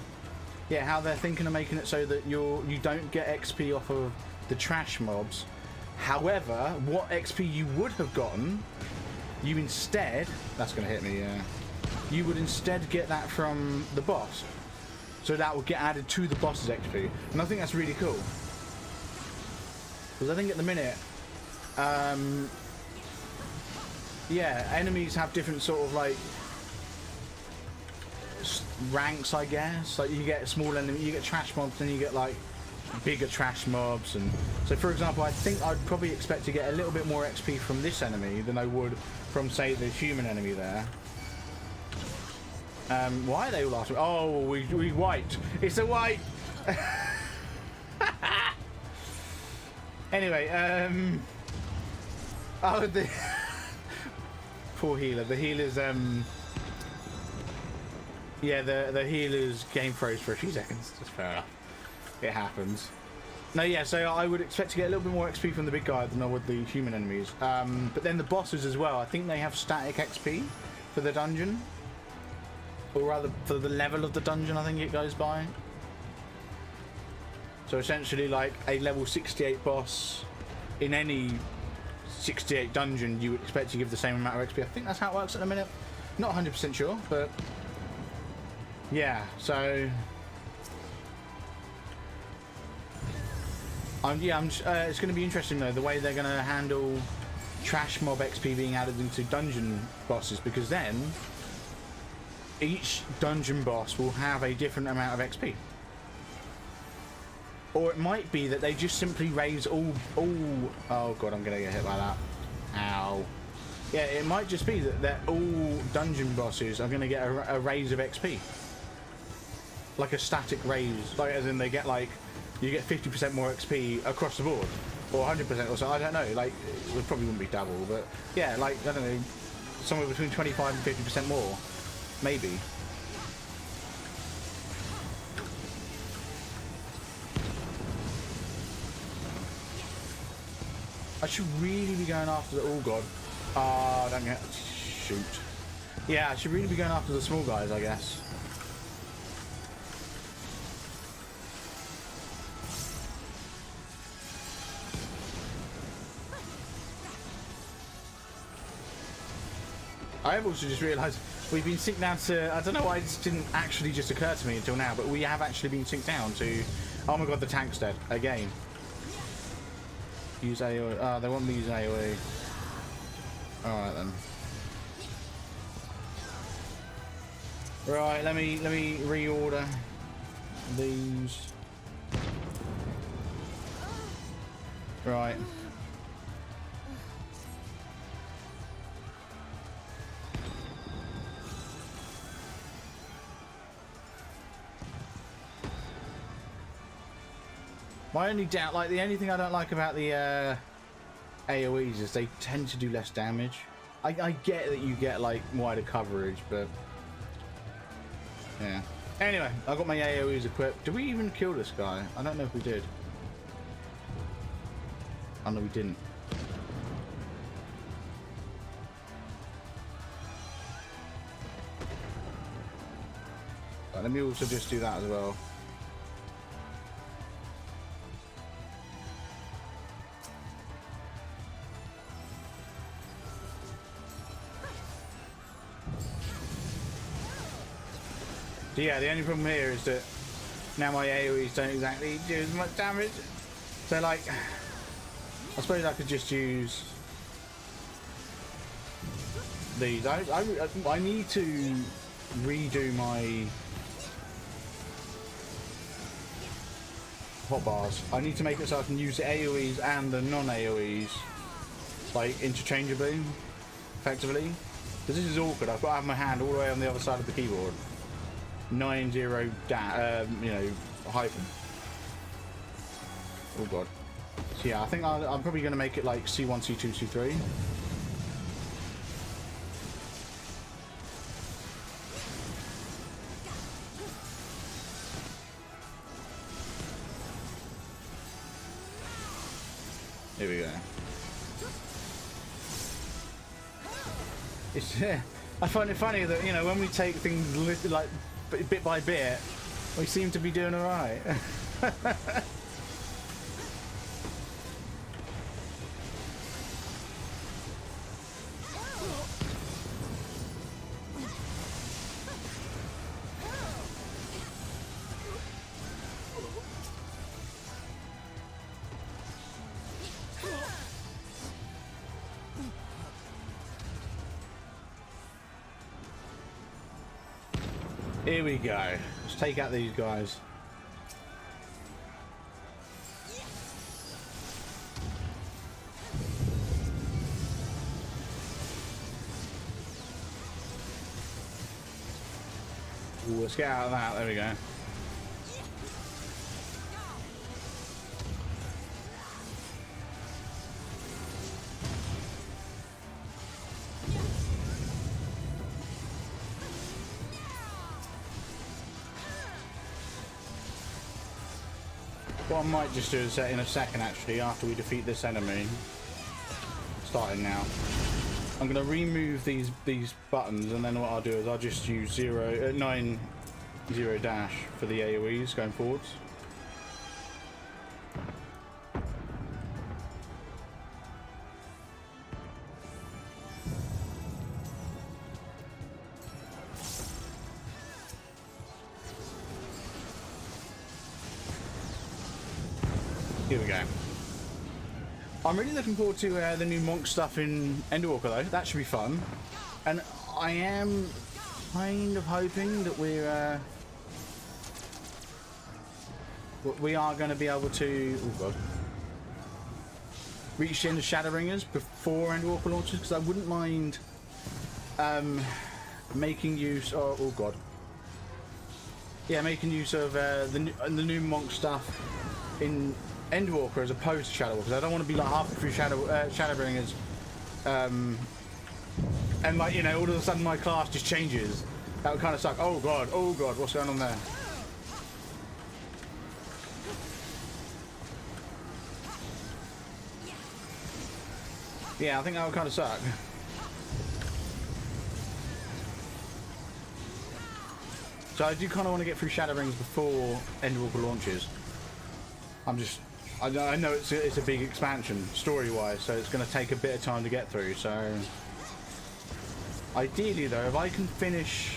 Yeah, how they're thinking of making it so that you don't get XP off of the trash mobs. However, what XP you would have gotten, you instead... That's going to hit me, yeah. You would instead get that from the boss. So that would get added to the boss's XP. And I think that's really cool. Because I think at the minute... yeah, enemies have different sort of like... ranks, I guess. Like you get a small enemy, you get trash mobs, then you get like bigger trash mobs, and so for example, I think I'd probably expect to get a little bit more XP from this enemy than I would from, say, the human enemy there. Why are they all after me? Oh, we wiped. It's a wipe. Anyway, oh, the poor healer. The healer's yeah, the healer's game froze for a few seconds. That's fair enough. It happens. No, yeah, so I would expect to get a little bit more XP from the big guy than I would the human enemies. But then the bosses as well, I think they have static XP for the dungeon. Or rather, for the level of the dungeon, I think it goes by. So essentially, like a level 68 boss in any 68 dungeon, you would expect to give the same amount of XP. I think that's how it works at the minute. Not 100% sure, but... yeah, so... it's going to be interesting though, the way they're going to handle trash mob XP being added into dungeon bosses, because then each dungeon boss will have a different amount of XP. Or it might be that they just simply raise all... oh god, I'm going to get hit by that. Ow. Yeah, it might just be that all dungeon bosses are going to get a raise of XP. Like a static raise, like as in they get like, you get 50% more XP across the board, or 100% or so, I don't know, like, it probably wouldn't be double, but yeah, like, I don't know, somewhere between 25 and 50% more, maybe. I should really be going after the, oh god, don't get, shoot. Yeah, I should really be going after the small guys, I guess. I've also just realised we've been synced down to, I don't know why this didn't actually just occur to me until now, but we have actually been synced down to, oh my god, the tank's dead, again. Use AoE, they want me to use AoE. Alright then. Right, let me reorder these. Right. My only doubt, like the only thing I don't like about the AoEs is they tend to do less damage. I get that you get like wider coverage, but yeah. Anyway, I got my AoEs equipped. Did we even kill this guy? I don't know if we did. Oh no, we didn't. Right, let me also just do that as well. So yeah, the only problem here is that now my AoEs don't exactly do as much damage. So like, I suppose I could just use these. I need to redo my hotbars. I need to make it so I can use the AoEs and the non-AoEs like interchangeably, effectively. Because this is awkward. I've got to have my hand all the way on the other side of the keyboard. 90 you know, hyphen. Oh god. So yeah, I think I'm probably going to make it like C1, C2, C3. Here we go. It's I find it funny that, you know, when we take things like bit by bit, we seem to be doing all right. Here we go. Let's take out these guys. Ooh, let's get out of that. There we go. What I might just do is in a second, actually, after we defeat this enemy, starting now, I'm going to remove these buttons, and then what I'll do is I'll just use 9 0 dash for the AoEs going forwards. Here we go. I'm really looking forward to the new monk stuff in Endwalker though. That should be fun. And I am kind of hoping that we are going to be able to reach the end of Shadowbringers before Endwalker launches, because I wouldn't mind making use of, making use of the new monk stuff in Endwalker as opposed to Shadowwalker, because I don't want to be like halfway through Shadowbringers and like, you know, all of a sudden my class just changes. That would kind of suck. Oh god, what's going on there? Yeah, I think that would kind of suck. So I do kind of want to get through Shadowbringers before Endwalker launches. I know it's a big expansion story-wise, so it's going to take a bit of time to get through. So Ideally, though, if I can finish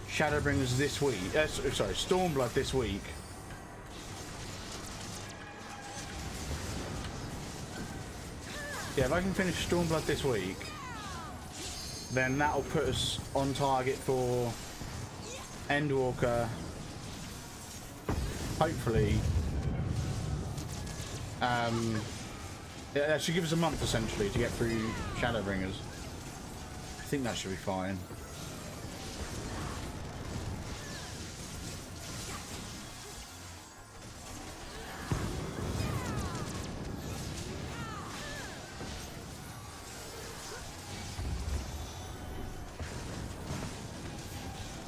Shadowbringers this week, sorry, Stormblood this week. Yeah, if I can finish Stormblood this week, then that'll put us on target for Endwalker. Hopefully. Yeah, that should give us a month essentially to get through Shadowbringers. I think that should be fine.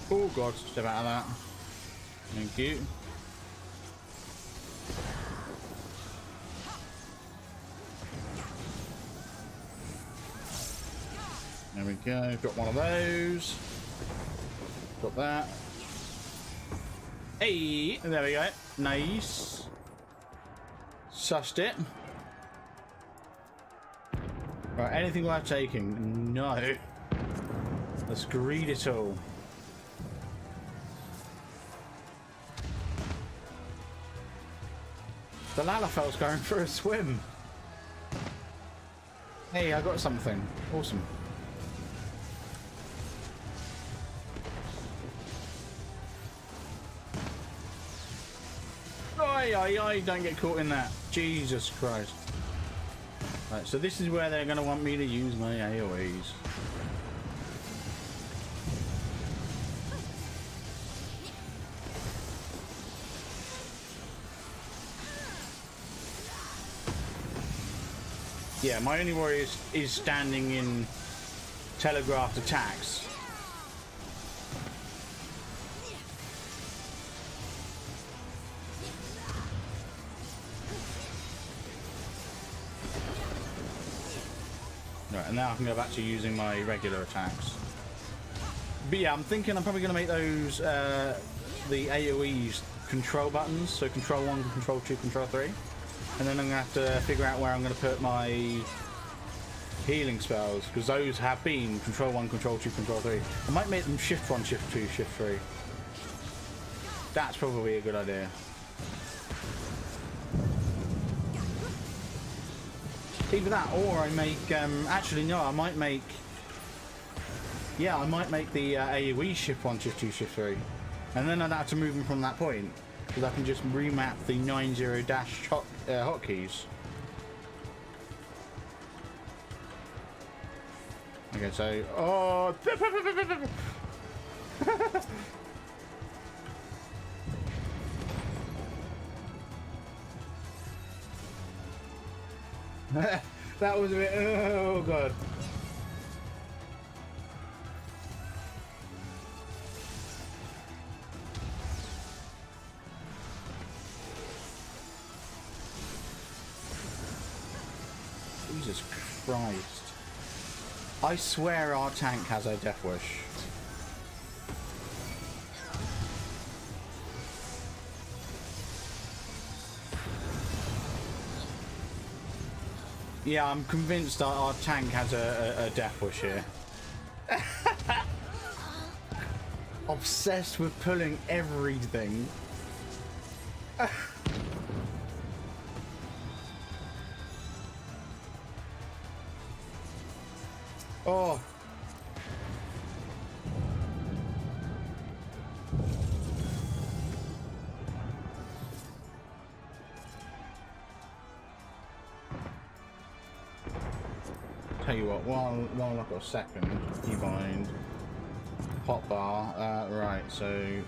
Oh god, step out of that. Thank you. There we go, got one of those. Got that. Hey, there we go. Nice. Sussed it. Right, anything worth taking? No. Let's greed it all. The Lalafel's going for a swim. Hey, I got something. Awesome. Oi, don't get caught in that. Jesus Christ. Right, so this is where they're going to want me to use my AoEs. Yeah, my only worry is standing in telegraphed attacks. Right, and now I can go back to using my regular attacks. But yeah, I'm thinking I'm probably going to make those, the AoEs control buttons. So control 1, control 2, control 3. And then I'm going to have to figure out where I'm going to put my healing spells. Because those have been control 1, control 2, control 3. I might make them shift 1, shift 2, shift 3. That's probably a good idea. Either that, or I make, actually no, I might make, yeah, I might make the AoE shift 1, shift 2, shift 3. And then I'd have to move them from that point, because I can just remap the 90 dash hotkeys. Okay, so, oh, that was a bit, oh god. Jesus Christ. I swear our tank has a death wish. Yeah, I'm convinced our tank has a death wish here. Obsessed with pulling everything. Oh. Tell you what, while I've got a second, you find hotbar. Right, so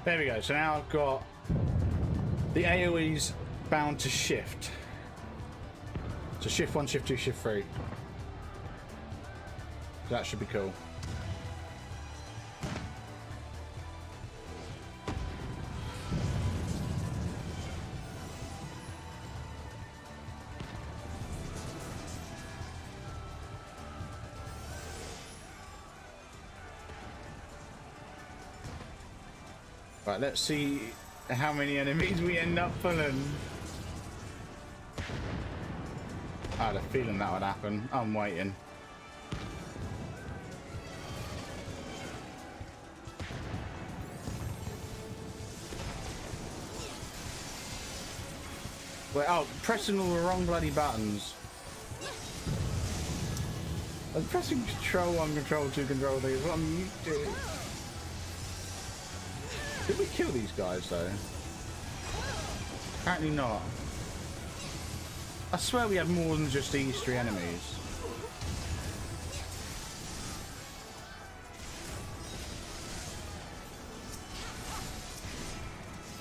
there we go. So now I've got the AoEs bound to shift. So shift 1, shift 2, shift 3. That should be cool. Right, let's see how many enemies we end up pulling. I had a feeling that would happen. I'm waiting. Wait, oh, pressing all the wrong bloody buttons. I was pressing control 1, control 2, control 3. What I'm used to. Did we kill these guys though? Apparently not. I swear we had more than just these 3 enemies.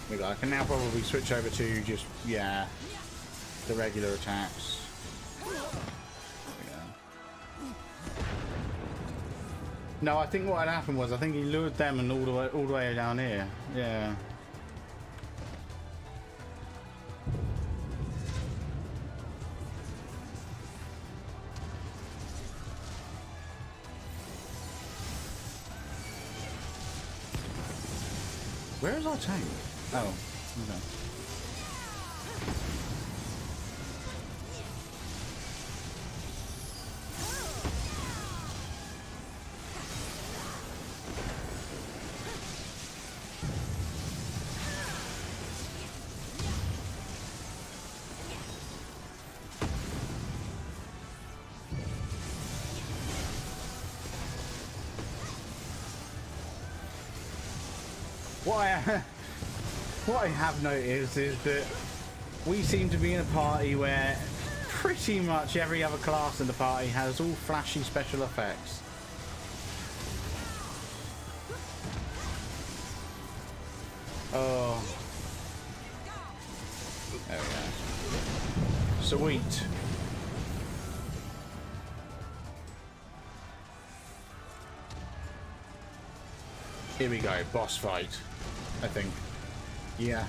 There we go. I can now probably switch over to just, yeah, the regular attacks. There we go. No, I think what had happened was I think he lured them and all the way down here. Yeah. Where is our tank? Oh, okay. What I have noticed is that we seem to be in a party where pretty much every other class in the party has all flashy special effects. Oh. There we go. Sweet. Here we go, boss fight, I think. Yeah.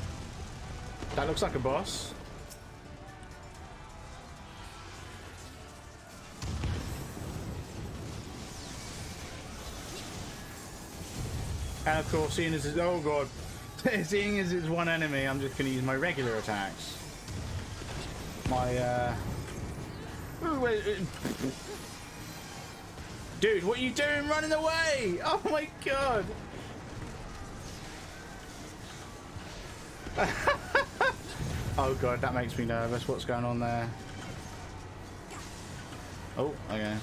That looks like a boss. And of course, seeing as it's, oh god, seeing as it's one enemy, I'm just going to use my regular attacks. My, dude, what are you doing running away? Oh my god. Oh god, that makes me nervous. What's going on there? Oh, okay.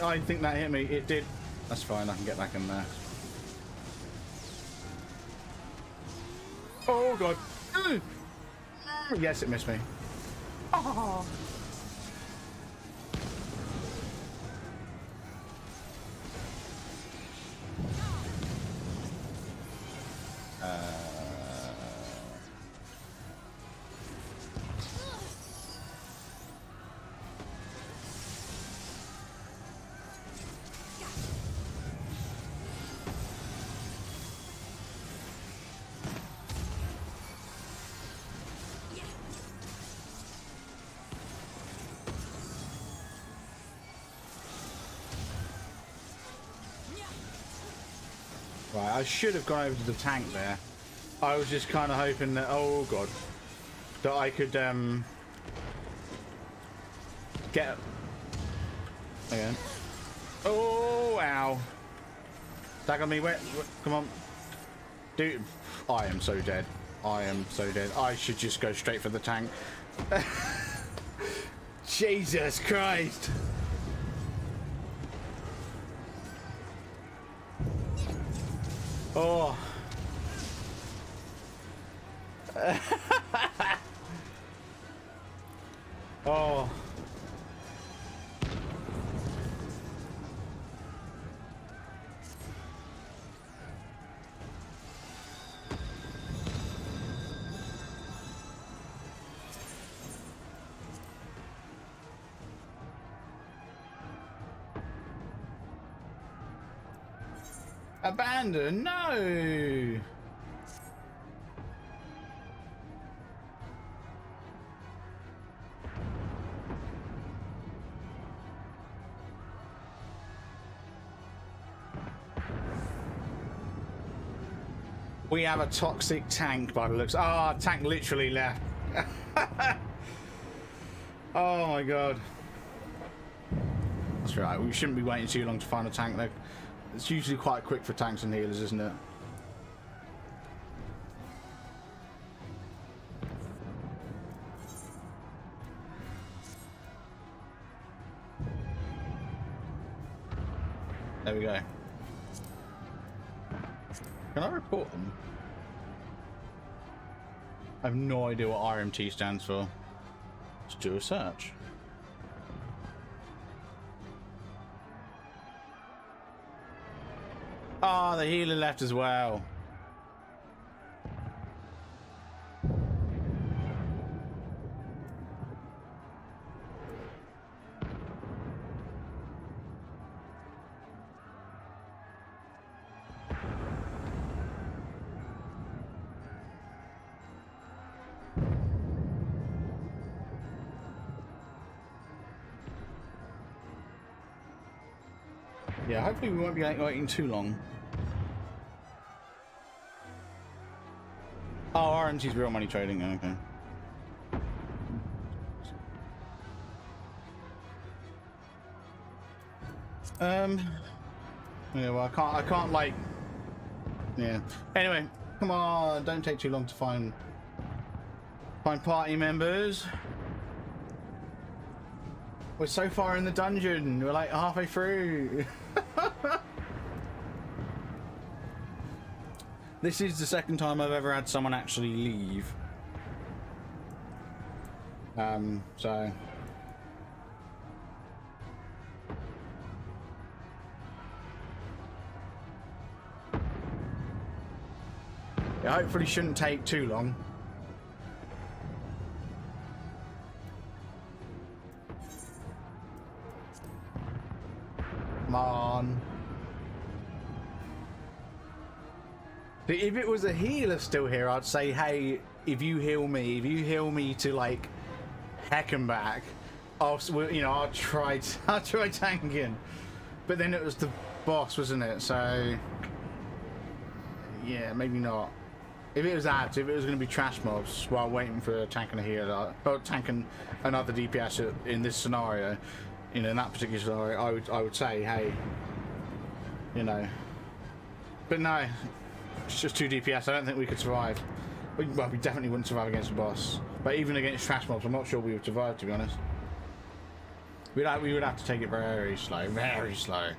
I think that hit me. It did. That's fine. I can get back in there. Oh god. Yes, it missed me. Oh. Right, I should have gone over to the tank there. I was just kind of hoping that, oh god, that I could get again. Oh, ow! Tag on me, wet. Come on, dude. I am so dead. I am so dead. I should just go straight for the tank. Jesus Christ! Oh. Oh. Abandon? No! We have a toxic tank by the looks. Ah, tank literally left. Oh my god. That's right. We shouldn't be waiting too long to find a tank though. It's usually quite quick for tanks and healers, isn't it? There we go. Can I report them? I have no idea what RMT stands for. Let's do a search. Ah, the healer left as well. Yeah, hopefully we won't be waiting too long. Oh, RMT's real money trading, okay. Yeah, well, I can't like, yeah. Anyway, come on, don't take too long to find party members. We're so far in the dungeon. We're like halfway through. This is the second time I've ever had someone actually leave. So it hopefully shouldn't take too long. Come on. If it was a healer still here, I'd say, hey, if you heal me to like heck and back, I'll try tanking. But then it was the boss, wasn't it? So yeah, maybe not. If it was that, if it was going to be trash mobs while waiting for a tank and a healer, or tank and another DPS in this scenario, in that particular scenario, I would say, hey, but no. It's just 2 DPS. I don't think we could survive. Well, we definitely wouldn't survive against a boss. But even against trash mobs, I'm not sure we would survive, to be honest. We would have to take it very slow, very slow.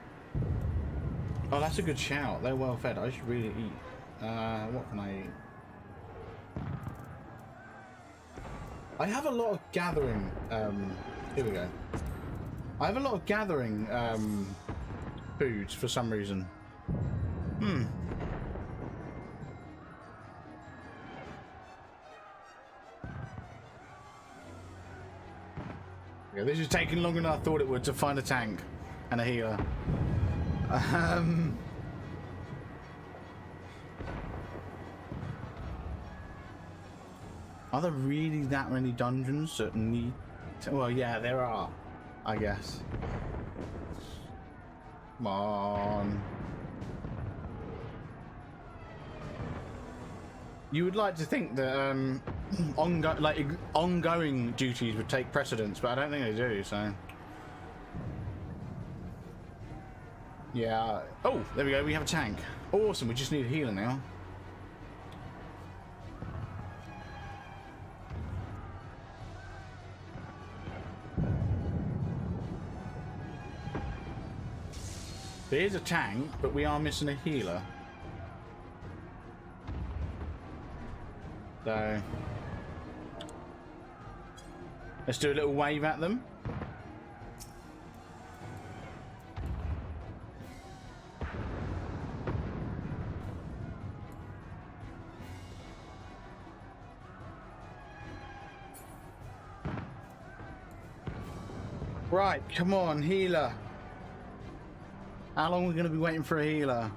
Oh, that's a good shout. They're well fed. I should really eat. What can I eat? I have a lot of gathering. Here we go. I have a lot of gathering foods for some reason. Yeah, this is taking longer than I thought it would to find a tank and a healer. Are there really that many dungeons that need to, well, yeah, there are, I guess. Come on. You would like to think that ongoing duties would take precedence, but I don't think they do, so. Yeah. Oh, there we go. We have a tank. Awesome. We just need a healer now. There's a tank, but we are missing a healer. So let's do a little wave at them. Right, come on, healer. How long are we going to be waiting for a healer?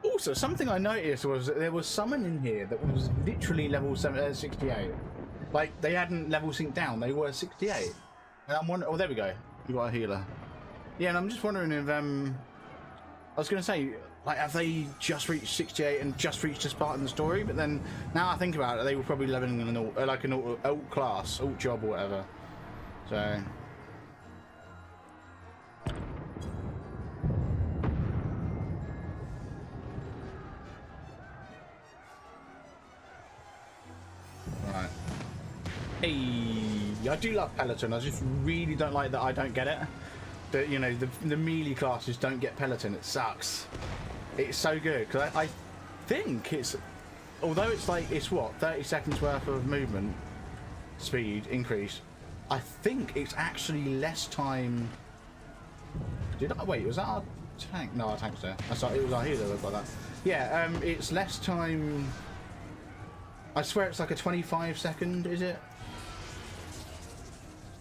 Also, something I noticed was that there was someone in here that was literally level 68. Like, they hadn't level synced down, they were 68. And I'm wondering. Oh, there we go. We got a healer. Yeah, and I'm just wondering if I was going to say, like, have they just reached 68 and just reached this part in the story? But then now I think about it, they were probably leveling in an alt class, alt job or whatever. So. Right. Hey, I do love Peloton. I just really don't like that I don't get it. That, you know, the melee classes don't get Peloton. It sucks. It's so good because I think it's, although it's like it's what 30 seconds worth of movement speed increase. I think it's actually less time. Did I wait? Was that our tank? No, our tank's there. I saw it was our healer that got that. Yeah, it's less time. I swear it's like a 25-second, is it?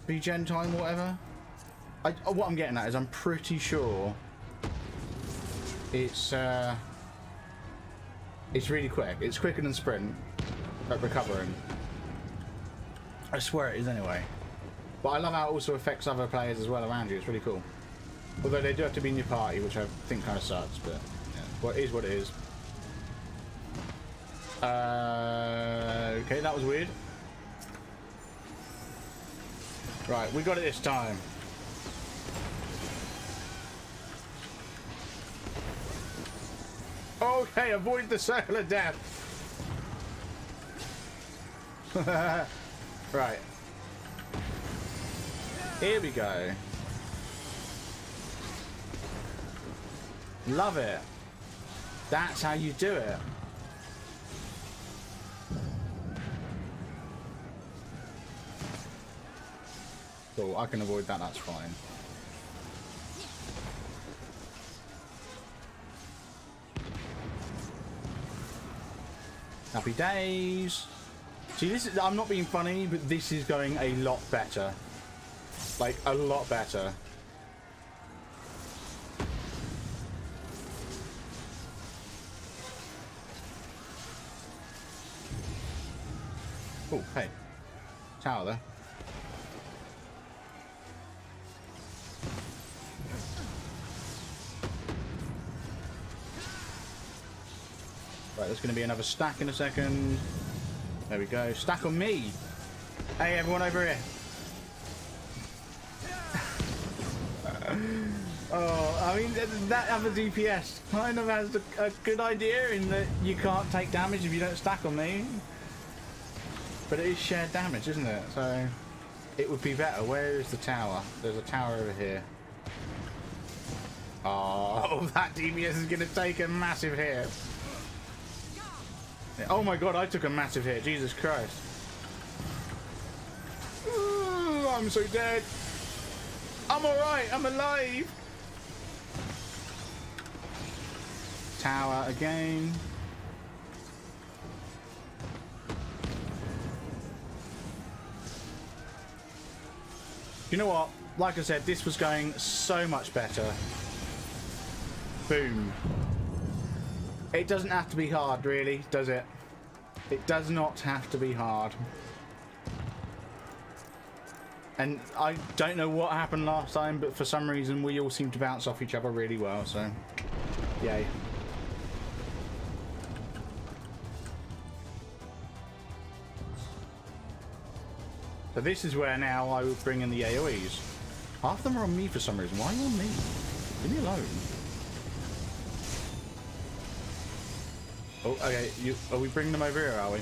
Regen time, or whatever. What I'm getting at is I'm pretty sure it's really quick. It's quicker than sprint at recovering. I swear it is anyway. But I love how it also affects other players as well around you. It's really cool. Although they do have to be in your party, which I think kind of sucks, but yeah, well, it is what it is. Okay, that was weird. Right, we got it this time. Okay, avoid the circle of death. Right. Here we go. Love it. That's how you do it. Cool, I can avoid that, that's fine. Happy days. See, this is, I'm not being funny, but this is going a lot better. Like, a lot better. Oh, hey. Tower there. Right, there's going to be another stack in a second. There we go. Stack on me. Hey, everyone over here. Oh, I mean, that other DPS kind of has a good idea in that you can't take damage if you don't stack on me. But it is shared damage, isn't it? So it would be better. Where is the tower? There's a tower over here. Oh, that DPS is going to take a massive hit. Oh my god, I took a massive hit. Jesus Christ. Ooh, I'm so dead. I'm alright. I'm alive. Tower again. You know what? Like I said, this was going so much better. Boom. It doesn't have to be hard, really, does it? It does not have to be hard. And I don't know what happened last time, but for some reason we all seem to bounce off each other really well, so yay. So this is where now I will bring in the AoEs. Half of them are on me for some reason. Why are you on me? Leave me alone. Oh, okay. Are we bringing them over here, are we?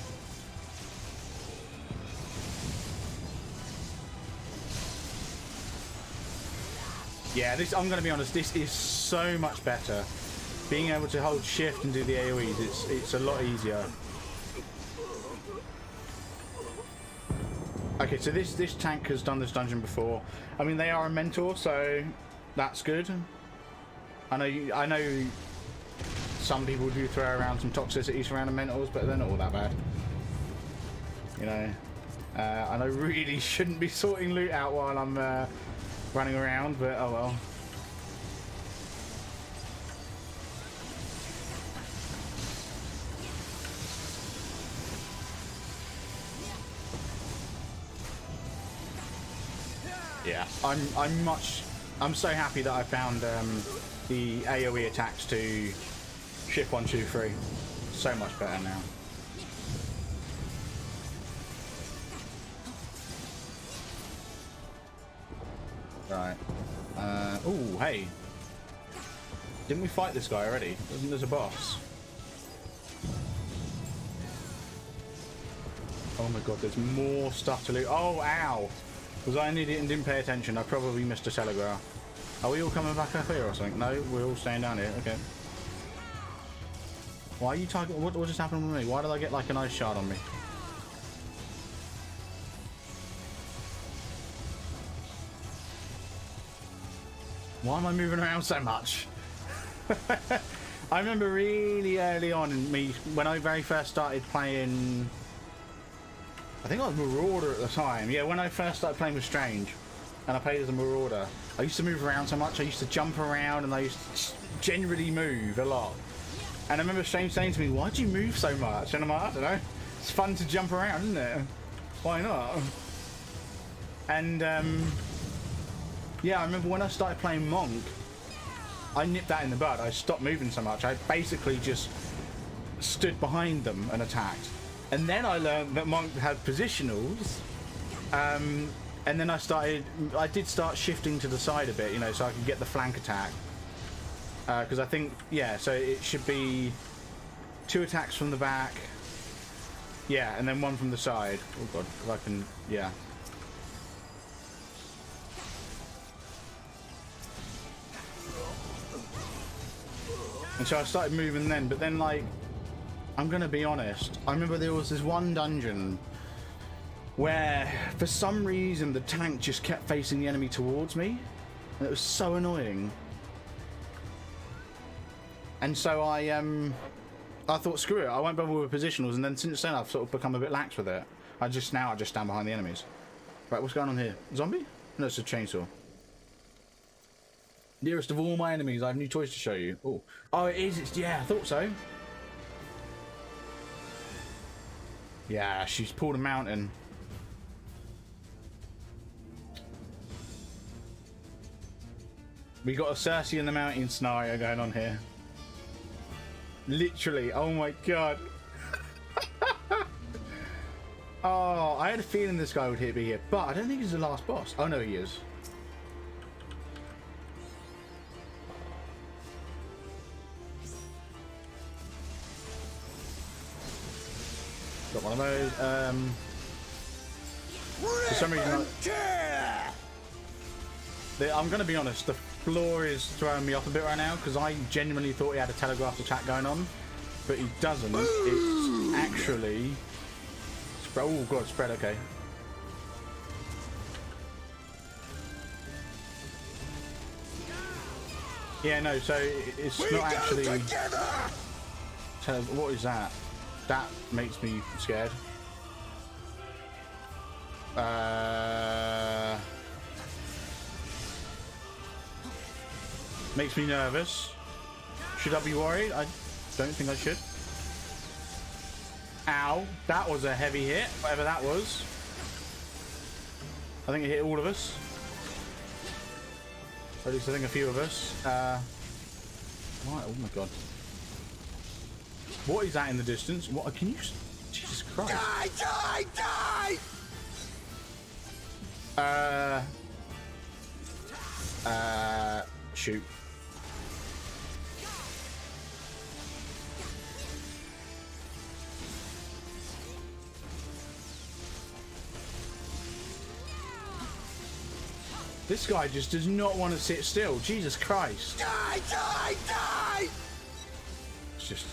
Yeah, this, I'm going to be honest, this is so much better. Being able to hold shift and do the AoEs, it's a lot easier. Okay, so this tank has done this dungeon before. I mean, they are a mentor, so that's good. I know some people do throw around some toxicity surrounding mentors, but they're not all that bad. You know, and I really shouldn't be sorting loot out while I'm running around, but oh well. Yeah, I'm so happy that I found the AoE attacks to ship 1, 2, 3. So much better now. Right. Oh, hey. Didn't we fight this guy already? Wasn't there a boss? Oh my god, there's more stuff to loot. Oh, ow! Was I an idiot and didn't pay attention? I probably missed a telegraph. Are we all coming back up here or something? No, we're all staying down here. Okay. Why are you targeting? What just happened with me? Why did I get like an ice shard on me? Why am I moving around so much? I remember really early on in when I very first started playing. I think I was Marauder at the time. Yeah, when I first started playing with Strange, and I played as a Marauder, I used to move around so much. I used to jump around, and I used to generally move a lot. And I remember Strange saying to me, "Why do you move so much?" And I'm like, "I don't know. It's fun to jump around, isn't it? Why not?" And yeah, I remember when I started playing Monk, I nipped that in the bud. I stopped moving so much. I basically just stood behind them and attacked. And then I learned that Monk had positionals. And then I did start shifting to the side a bit, you know, so I could get the flank attack. Because I think, yeah, so it should be 2 attacks from the back. Yeah, and then 1 from the side. Oh god, if I can, yeah. And so I started moving then, but then like, I'm gonna be honest, I remember there was this one dungeon where for some reason the tank just kept facing the enemy towards me, and it was so annoying. And so I thought, screw it, I won't bother with positionals, and then since then I've sort of become a bit lax with it. I just stand behind the enemies. Right, what's going on here? Zombie? No, it's a chainsaw. Nearest of all my enemies, I have new toys to show you. Oh, oh, it is. It's, yeah, I thought so. Yeah, she's pulled a mountain. We got a Cersei in the mountain scenario going on here. Literally, oh my god. Oh, I had a feeling this guy would be here, but I don't think he's the last boss. Oh no, he is. Got one of those. For some reason, I'm going to be honest, the floor is throwing me off a bit right now because I genuinely thought he had a telegraphed attack going on, but he doesn't. It's actually. Oh god, spread, okay. Yeah, no, so it's not actually. What is that? That makes me scared. Makes me nervous. Should I be worried? I don't think I should. Ow, that was a heavy hit, whatever that was. I think it hit all of us. Or at least I think a few of us. Right, oh my god. What is that in the distance? What can you? Jesus Christ! Die! Die! Die! Shoot. This guy just does not want to sit still. Jesus Christ! Die! Die! Die! It's just.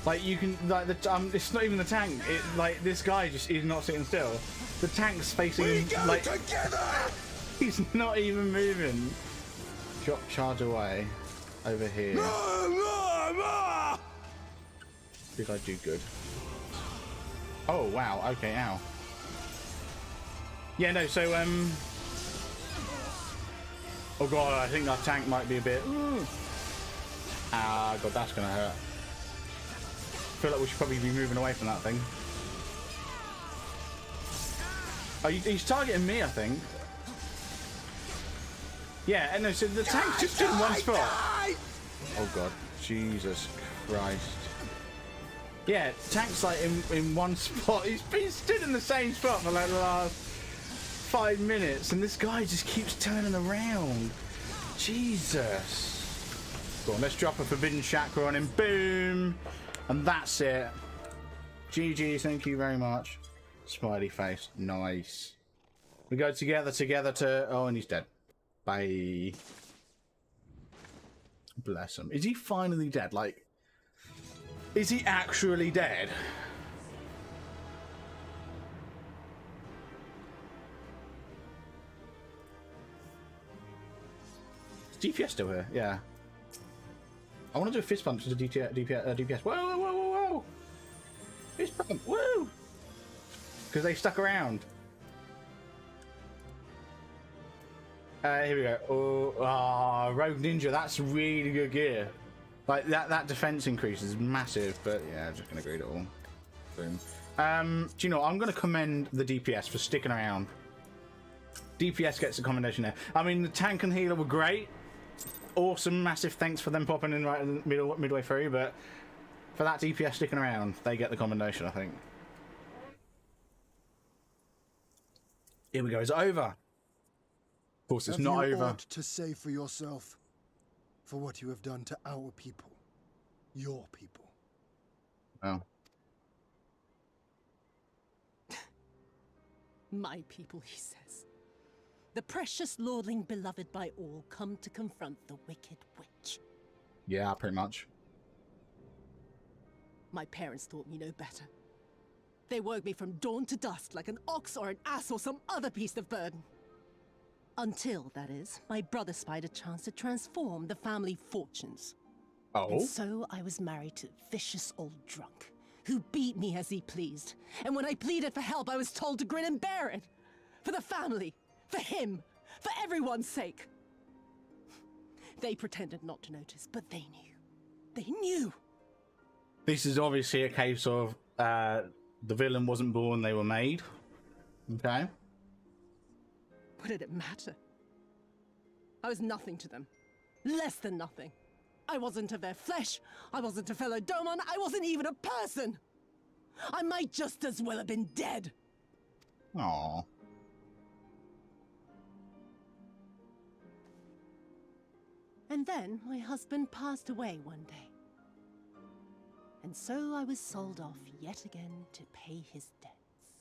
Like you can, like the it's not even the tank. It like this guy just is not sitting still. The tank's facing him like together. He's not even moving. Drop charge away over here. Did I do good? Oh wow. Okay. Ow. Yeah. No. So oh god, I think that tank might be a bit. Ah, god, that's gonna hurt. I feel like we should probably be moving away from that thing. Oh, he's targeting me, I think. Yeah, and no, so the tank's just in one spot. Oh god, Jesus Christ. Yeah, tank's like in one spot. He's been stood in the same spot for like the last 5 minutes, and this guy just keeps turning around. Jesus. Go on, let's drop a Forbidden Chakra on him. Boom! And that's it. GG, thank you very much. Smiley face. Nice. We go together to... Oh, and he's dead. Bye. Bless him. Is he finally dead? Like, is he actually dead? Is DPS still here? Yeah. I want to do a fist bump to the DPS. Whoa, whoa, whoa, whoa, whoa! Fist bump! Woo! Because they stuck around. Here we go. Oh, Rogue Ninja, that's really good gear. Like, that defense increase is massive, but yeah, I'm just going to grade it all. Boom. Do you know what? I'm going to commend the DPS for sticking around. DPS gets a commendation there. I mean, the tank and healer were great. Awesome, massive thanks for them popping in right in the midway through, but for that DPS sticking around, they get the commendation, I think. Here we go, it's over. Of course, it's not over. Aught to say for yourself, for what you have done to our people, your people. Oh. My people, he says. The precious lordling beloved by all come to confront the wicked witch. Yeah, pretty much. My parents taught me no better. They worked me from dawn to dusk like an ox or an ass or some other beast of burden. Until, that is, my brother spied a chance to transform the family fortunes. Oh? And so I was married to a vicious old drunk, who beat me as he pleased. And when I pleaded for help, I was told to grin and bear it. For the family, for him, for everyone's sake. They pretended not to notice, but they knew. They knew! This is obviously a case of the villain wasn't born, they were made. Okay. What did it matter? I was nothing to them. Less than nothing. I wasn't of their flesh. I wasn't a fellow Domon. I wasn't even a person. I might just as well have been dead. Aww. And then my husband passed away one day. And so I was sold off yet again to pay his debts.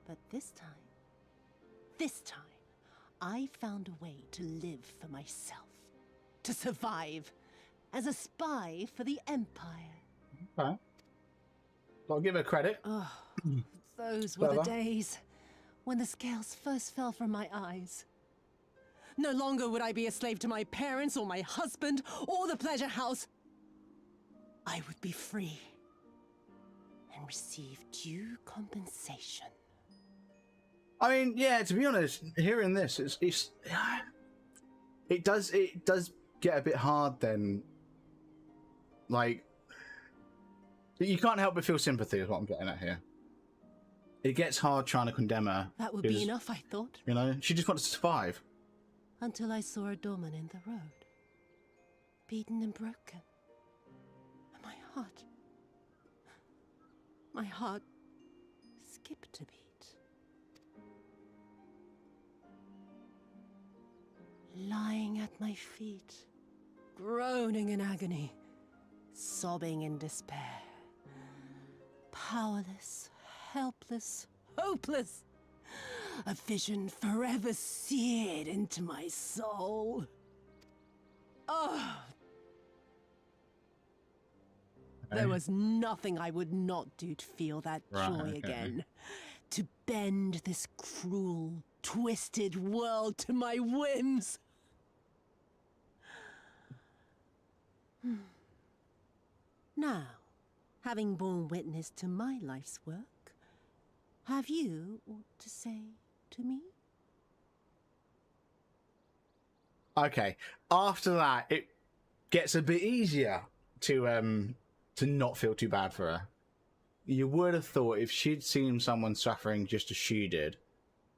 But this time, I found a way to live for myself. To survive as a spy for the Empire. Okay. I'll give her credit. Oh, those were the days when the scales first fell from my eyes. No longer would I be a slave to my parents or my husband or the pleasure house. I would be free and receive due compensation. I mean, yeah, to be honest, hearing this, it does get a bit hard then. Like, you can't help but feel sympathy is what I'm getting at here. It gets hard trying to condemn her. That would be enough, I thought. You know, she just wants to survive. Until I saw a doorman in the road. Beaten and broken. And my heart skipped a beat. Lying at my feet, groaning in agony, sobbing in despair. Powerless, helpless, hopeless. A vision forever seared into my soul. Oh! There was nothing I would not do to feel that joy again. To bend this cruel, twisted world to my whims. Now, having borne witness to my life's work, have you aught to say to me? Okay. After that, it gets a bit easier to not feel too bad for her. you would have thought if she'd seen someone suffering just as she did,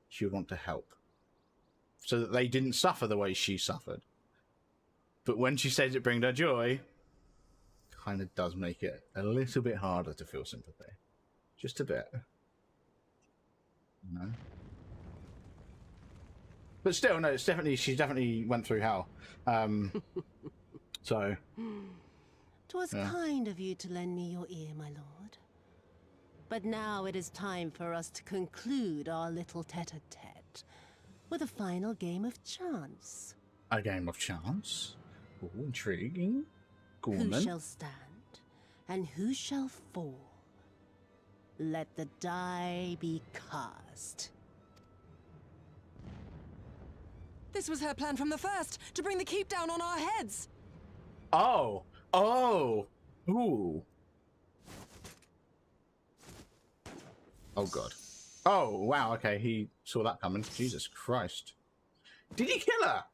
she would want to help. So that they didn't suffer the way she suffered. But when she says it brings her joy, kind of does make it a little bit harder to feel sympathy. Just a bit. You know? But still, no, it's definitely, she definitely went through hell. So. 'Twas kind of you to lend me your ear, my lord. But now it is time for us to conclude our little tete-a-tete with a final game of chance. A game of chance? Ooh, intriguing. Go on, Who then. shall stand and who shall fall? Let the die be cast. This was her plan from the first, to bring the keep down on our heads. Oh! Oh! Ooh. Oh, God. Oh, wow, okay, he saw that coming. Jesus Christ. Did he kill her?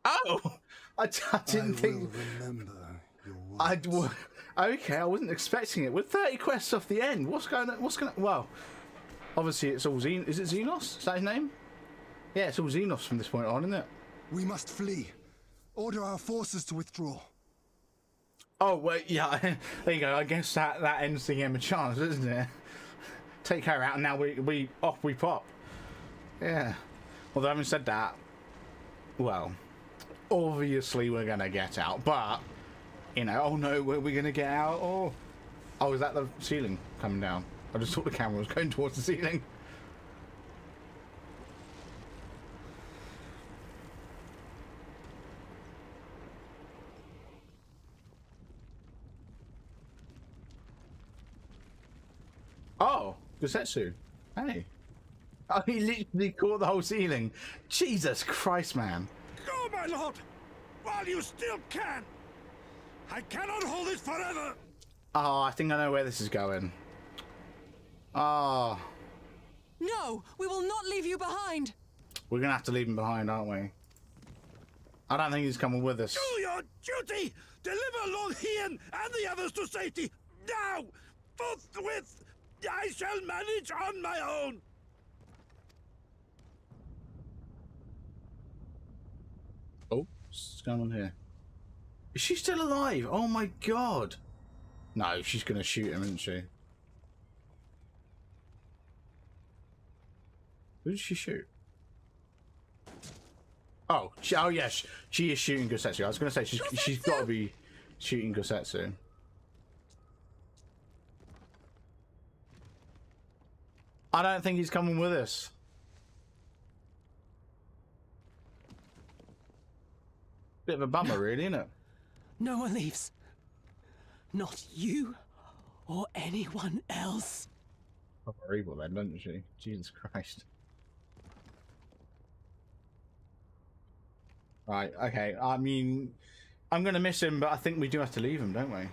Oh! I didn't think... remember your words. Okay, I wasn't expecting it. With 30 quests off the end, what's going on? Well, obviously it's all Xenos. Is it Xenos? Is that his name? Yeah, it's all Xenos from this point on, isn't it? We must flee. Order our forces to withdraw. Oh, well, yeah, there you go. I guess that ends the game of chance, doesn't it? Take her out, and now we pop. Yeah. Although, having said that, well, obviously we're going to get out, but, you know, oh no, where are we going to get out? Oh, is that the ceiling coming down? I just thought the camera was going towards the ceiling. Oh, Gusetsu. Hey. Oh, he literally caught the whole ceiling. Jesus Christ, man. Go, my lord! While you still can! I cannot hold it forever! Oh, I think I know where this is going. Oh. No, we will not leave you behind. We're going to have to leave him behind, aren't we? I don't think he's coming with us. Do your duty! Deliver Lord Hien and the others to safety! Now! Forthwith! I shall manage on my own! Oh, what's going on here? Is she still alive? Oh my god! No, she's going to shoot him, isn't she? Who did she shoot? Oh, yes, she is shooting Gusetsu. I was going to say, she's got to be shooting Gusetsu. I don't think he's coming with us. Bit of a bummer, really, isn't it? No one leaves. Not you or anyone else. Proper evil then, doesn't she? Jesus Christ. Right, okay. I mean, I'm going to miss him, but I think we do have to leave him, don't we?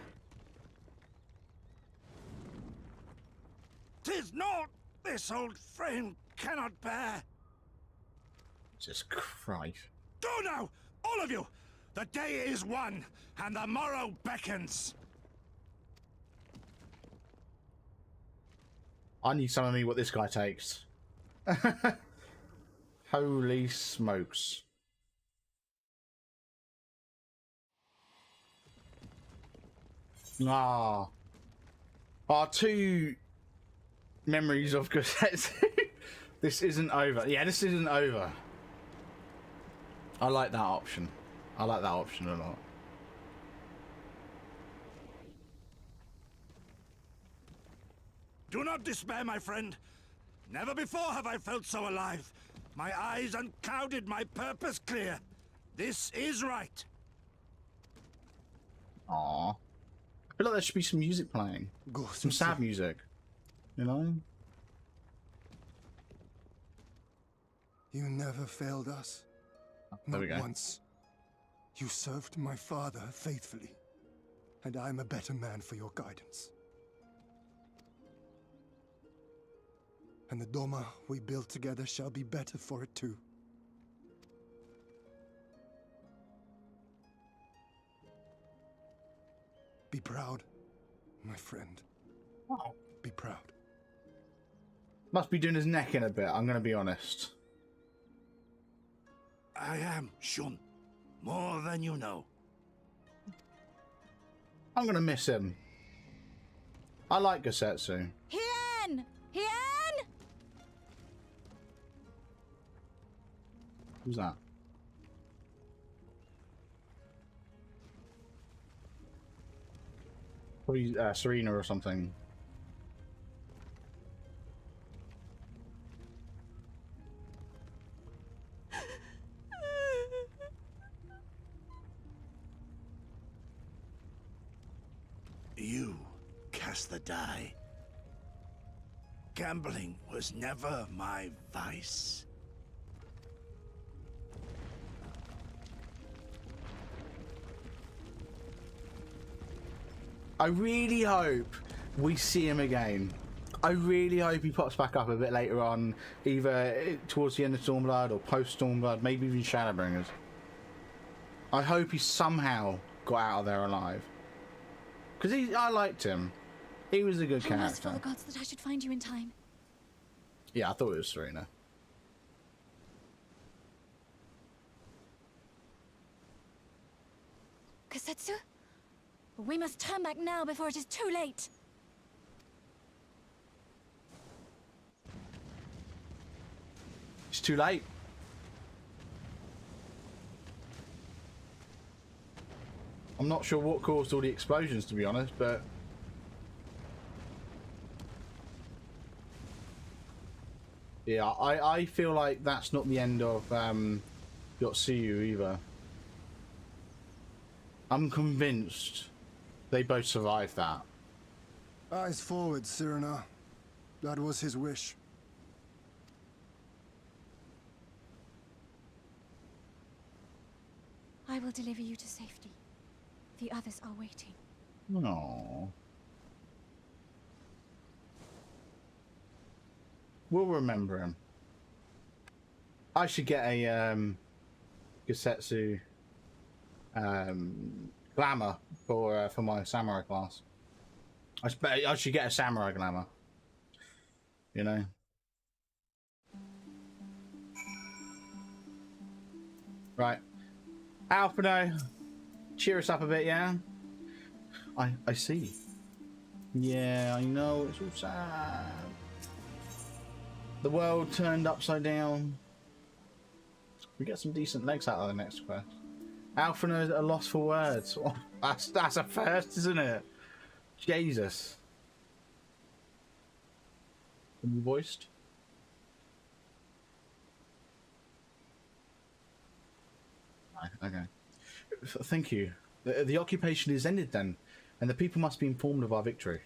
'Tis not this old frame cannot bear. Jesus Christ. Go now, all of you! The day is won, and the morrow beckons. I need some of me what this guy takes. Holy smokes. Ah. Our two memories of Gusetsu. This isn't over. Yeah, this isn't over. I like that option. I like that option a lot. Do not despair, my friend. Never before have I felt so alive. My eyes unclouded, my purpose clear. This is right. Aww. I feel like there should be some music playing. Some sad music. You know? You never failed us. There we Not go. once. You served my father faithfully, and I am a better man for your guidance. And the Doma we built together shall be better for it too. Be proud, my friend. Oh. Be proud. Must be doing his neck in a bit, I'm going to be honest. I am, Shun. More than you know. I'm going to miss him. I like Gosetsu. Hien! Hien! Who's that? Probably Serena or something. You cast the die. Gambling was never my vice. I really hope we see him again. I really hope he pops back up a bit later on, either towards the end of Stormblood or post Stormblood, maybe even Shadowbringers. I hope he somehow got out of there alive. Because I liked him. He was a good How character. merciful the gods that I should find you in time. Yeah, I thought it was Serena. Kosetsu? We must turn back now before it is too late. It's too late. I'm not sure what caused all the explosions, to be honest, but... yeah, I feel like that's not the end of Yotsuyu either. I'm convinced they both survived that. Eyes forward, Cyrano. That was his wish. I will deliver you to safety. The others are waiting. No. We'll remember him. I should get a Gosetsu glamour for my samurai class. I should get a samurai glamour. You know. Right. Alpino, cheer us up a bit, yeah? I see. Yeah, I know, it's all sad. The world turned upside down. We get some decent legs out of the next quest. Alpino, a loss for words. Oh, that's a first, isn't it? Jesus. Can you voiced? Okay. Thank you. The occupation is ended then, and the people must be informed of our victory.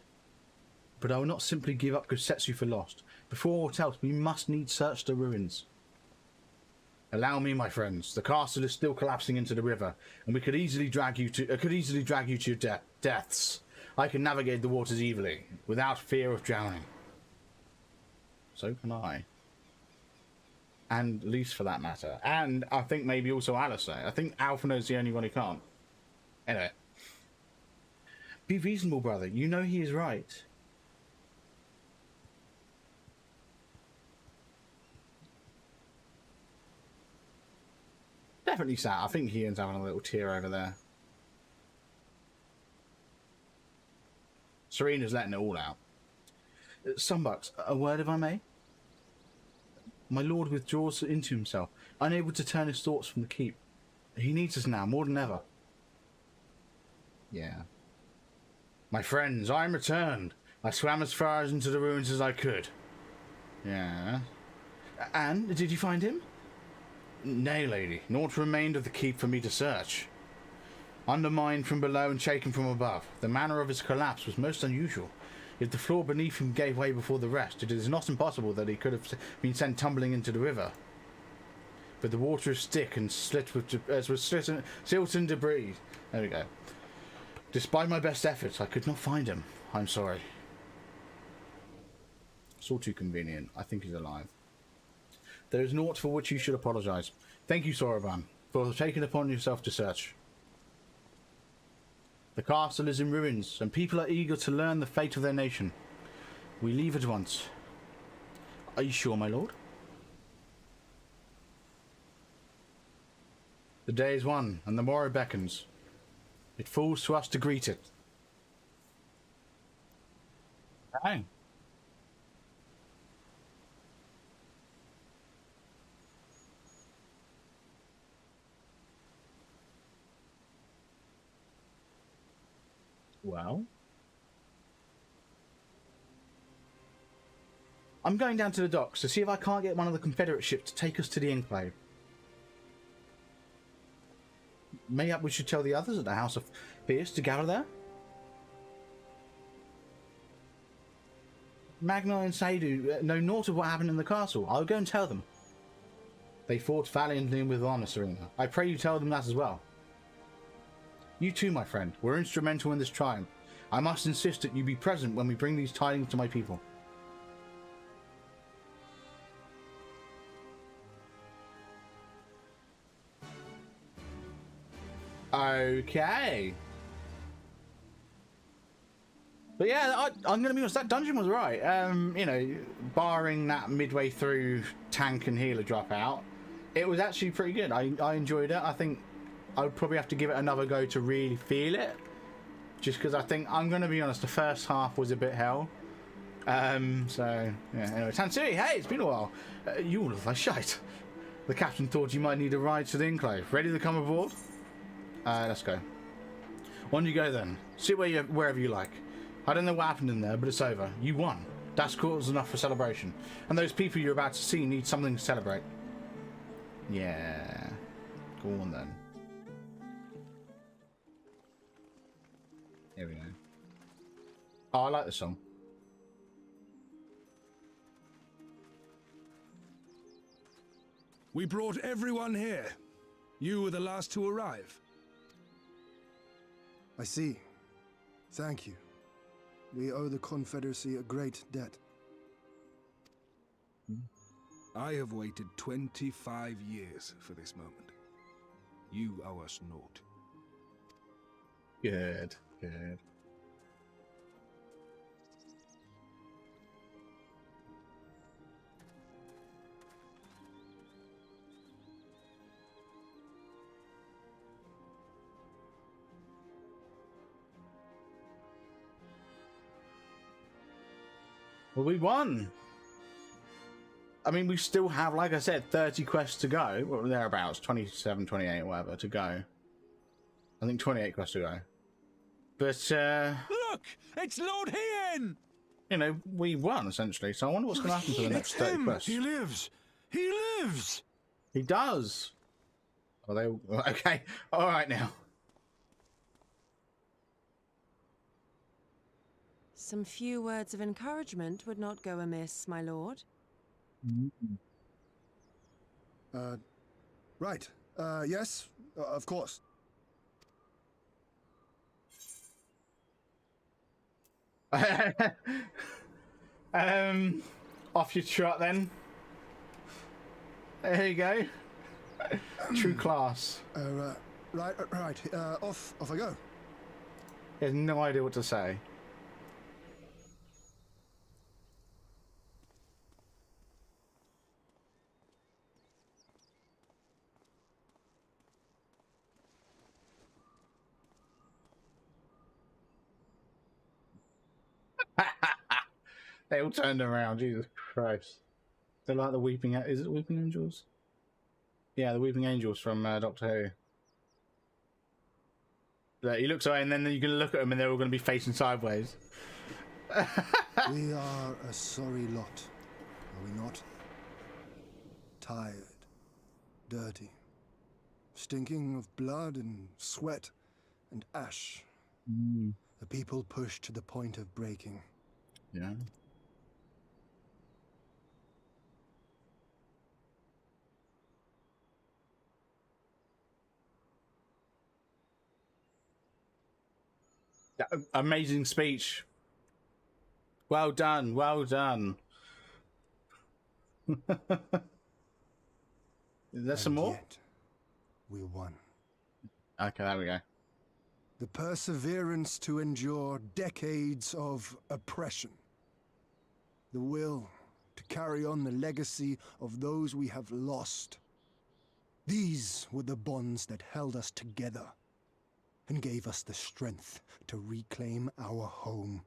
But I will not simply give up Gosetsu for lost. Before aught else, we must needs search the ruins. Allow me, my friends. The castle is still collapsing into the river, and we could easily drag you to your deaths. I can navigate the waters easily, without fear of drowning. So can I. And Lise, for that matter. And I think maybe also Alistair. I think Alphino's the only one who can't. Anyway. Be reasonable, brother. You know he is right. Definitely sad. I think Ian's having a little tear over there. Serena's letting it all out. Sunbucks, a word if I may? My lord withdraws into himself, unable to turn his thoughts from the keep. He needs us now, more than ever. Yeah. My friends, I am returned. I swam as far into the ruins as I could. Yeah. And, did you find him? Nay, lady. Naught remained of the keep for me to search. Undermined from below and shaken from above, the manner of his collapse was most unusual. If the floor beneath him gave way before the rest, it is not impossible that he could have been sent tumbling into the river. But the water is thick and silt and debris. There we go. Despite my best efforts, I could not find him. I'm sorry. It's all too convenient. I think he's alive. There is naught for which you should apologize. Thank you, Soroban, for taking upon yourself to search. The castle is in ruins, and people are eager to learn the fate of their nation. We leave at once. Are you sure, my lord? The day is won, and the morrow beckons. It falls to us to greet it. Hey. Well, I'm going down to the docks to see if I can't get one of the Confederate ships to take us to the Enclave. Maybe we should tell the others at the House of Fierce to gather there? Magna and Sadu know naught of what happened in the castle. I'll go and tell them. They fought valiantly with honor, Serena. I pray you tell them that as well. You too, my friend, were instrumental in this triumph. I must insist that you be present when we bring these tidings to my people. Okay. But yeah, I'm gonna be honest, that dungeon was right. You know, barring that midway through tank and healer dropout, it was actually pretty good. I enjoyed it. I think I would probably have to give it another go to really feel it. Just because I think, I'm gonna be honest, the first half was a bit hell. So, yeah, anyway. Tansui, hey, it's been a while. You all look like shite. The captain thought you might need a ride to the Enclave. Ready to come aboard? Let's go. On you go then. Sit wherever you like. I don't know what happened in there, but it's over. You won. That's cause enough for celebration. And those people you're about to see need something to celebrate. Yeah. Go on then. Here we go. Oh, I like the song. We brought everyone here. You were the last to arrive. I see. Thank you. We owe the Confederacy a great debt. I have waited 25 years for this moment. You owe us naught. Good, good. Well, we won. I mean, we still have, like I said, 30 quests to go. Or thereabouts, 27, 28, whatever, to go. I think 28 quests to go. But, Look! It's Lord Hien! You know, we won, essentially. So I wonder what's going to happen to the next 30 quests. He lives! He lives! He does! Are they... Okay. Alright now. Some few words of encouragement would not go amiss, my lord. Right. Yes, of course. Off your trot then. There you go. True class. Right. Off I go. He has no idea what to say. They all turned around, Jesus Christ. They're like the Weeping... Is it Weeping Angels? Yeah, the Weeping Angels from Doctor Who. He looks away and then you can look at them and they're all going to be facing sideways. We are a sorry lot, are we not? Tired, dirty, stinking of blood and sweat and ash. The people pushed to the point of breaking. Yeah. Amazing speech. Well done, well done. Is there some more? Yet, we won. Okay, there we go. The perseverance to endure decades of oppression. The will to carry on the legacy of those we have lost. These were the bonds that held us together and gave us the strength to reclaim our home.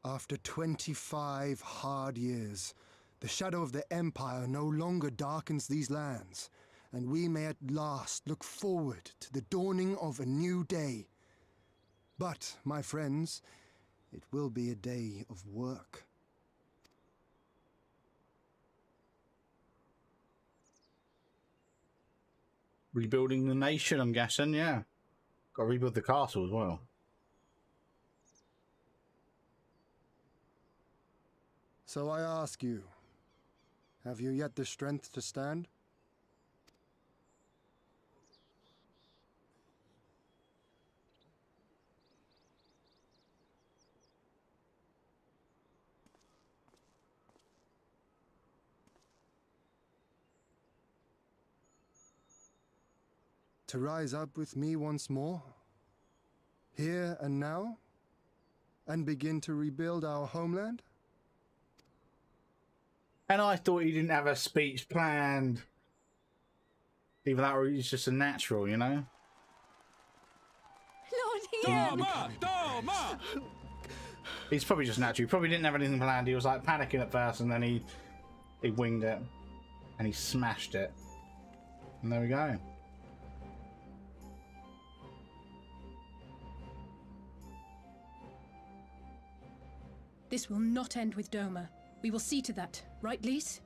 After 25 hard years, the shadow of the Empire no longer darkens these lands, and we may at last look forward to the dawning of a new day. But, my friends, it will be a day of work. Rebuilding the nation, I'm guessing, yeah. Got to rebuild the castle as well. So I ask you, have you yet the strength to stand? To rise up with me once more, here and now, and begin to rebuild our homeland? And I thought he didn't have a speech planned. Either that or he's just a natural, you know? Lord Ian! Doma! He's probably just natural. He probably didn't have anything planned. He was like panicking at first and then he winged it. And he smashed it. And there we go. This will not end with Doma. We will see to that, right, Lise?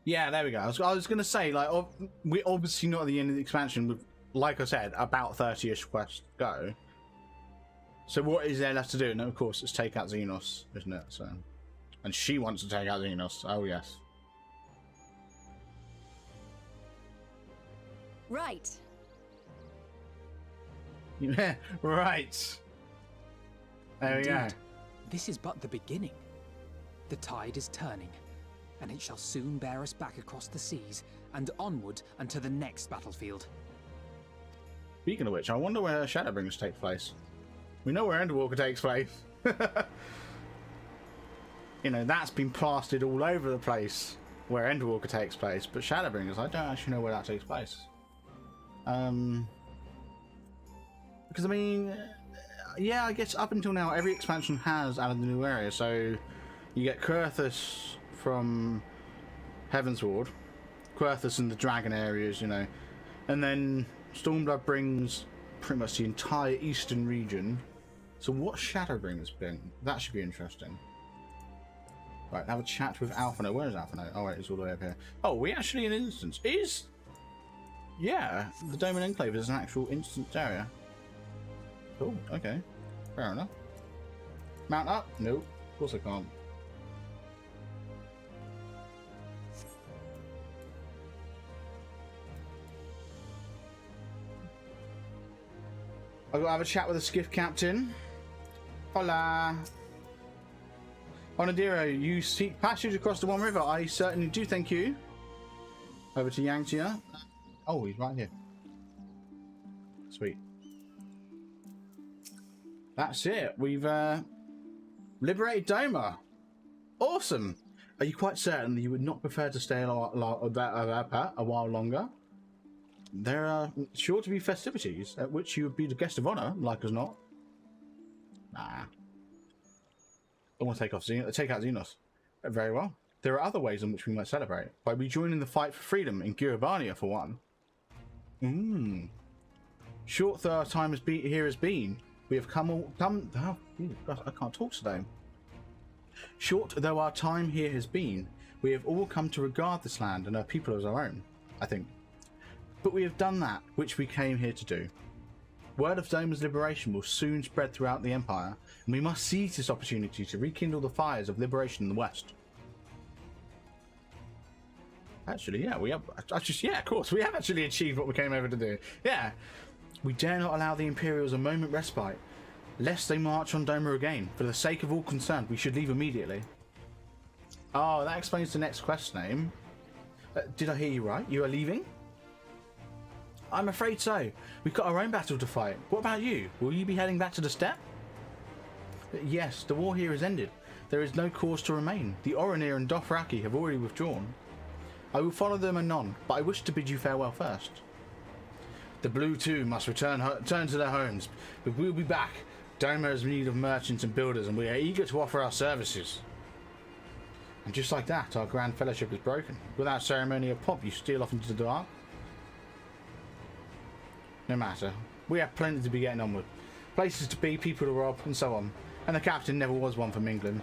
Yeah, there we go. I was going to say, like, we're obviously not at the end of the expansion with, like I said, about 30-ish quests to go. So what is there left to do? And of course, it's take out Xenos, isn't it? So, and she wants to take out Xenos. Oh, yes. Right. Yeah, right. There we go. This is but the beginning. The tide is turning, and it shall soon bear us back across the seas and onward unto the next battlefield. Speaking of which, I wonder where Shadowbringers take place. We know where Endwalker takes place. You know, that's been plastered all over the place where Endwalker takes place, but Shadowbringers, I don't actually know where that takes place. Because I mean, yeah, I guess up until now every expansion has added a new area, so you get Kurthus from Heavensward, Kurthus and the Dragon areas, you know, and then Stormblood brings pretty much the entire eastern region. So what Shadowbringers bring? That should be interesting. Right, have a chat with Alphino. Where is Alphino? Oh wait, it's all the way up here. Oh, we actually in an instance. Yeah, the Dome and Enclave is an actual instance area. Cool, okay. Fair enough. Mount up? Nope. Of course I can't. I've got to have a chat with the skiff captain. Hola. Onodiro, you seek passage across the One River. I certainly do, thank you. Over to Yangtia. Oh, he's right here. Sweet. That's it. We've liberated Doma. Awesome. Are you quite certain that you would not prefer to stay a while longer? There are sure to be festivities at which you would be the guest of honor, like as not. Nah. I want to take out Xenos. Very well. There are other ways in which we might celebrate. By rejoining the fight for freedom in Gurabania, for one. Short though our time here has been, we have oh, God, I can't talk today. Short though our time here has been, we have all come to regard this land and our people as our own, I think. But we have done that which we came here to do. Word of Doma's liberation will soon spread throughout the Empire, and we must seize this opportunity to rekindle the fires of liberation in the West. Actually, yeah, of course, we have actually achieved what we came over to do. Yeah. We dare not allow the Imperials a moment respite, lest they march on Doma again. For the sake of all concerned, we should leave immediately. Oh, that explains the next quest name. Did I hear you right? You are leaving? I'm afraid so. We've got our own battle to fight. What about you? Will you be heading back to the steppe? Yes, the war here is ended. There is no cause to remain. The Oronir and Dothraki have already withdrawn. I will follow them anon, but I wish to bid you farewell first. The Blue too must return to their homes, but we'll be back. Doma is in need of merchants and builders, and we are eager to offer our services. And just like that, our grand fellowship is broken. Without ceremony or pomp, you steal off into the dark. No matter. We have plenty to be getting on with. Places to be, people to rob, and so on. And the captain never was one from England.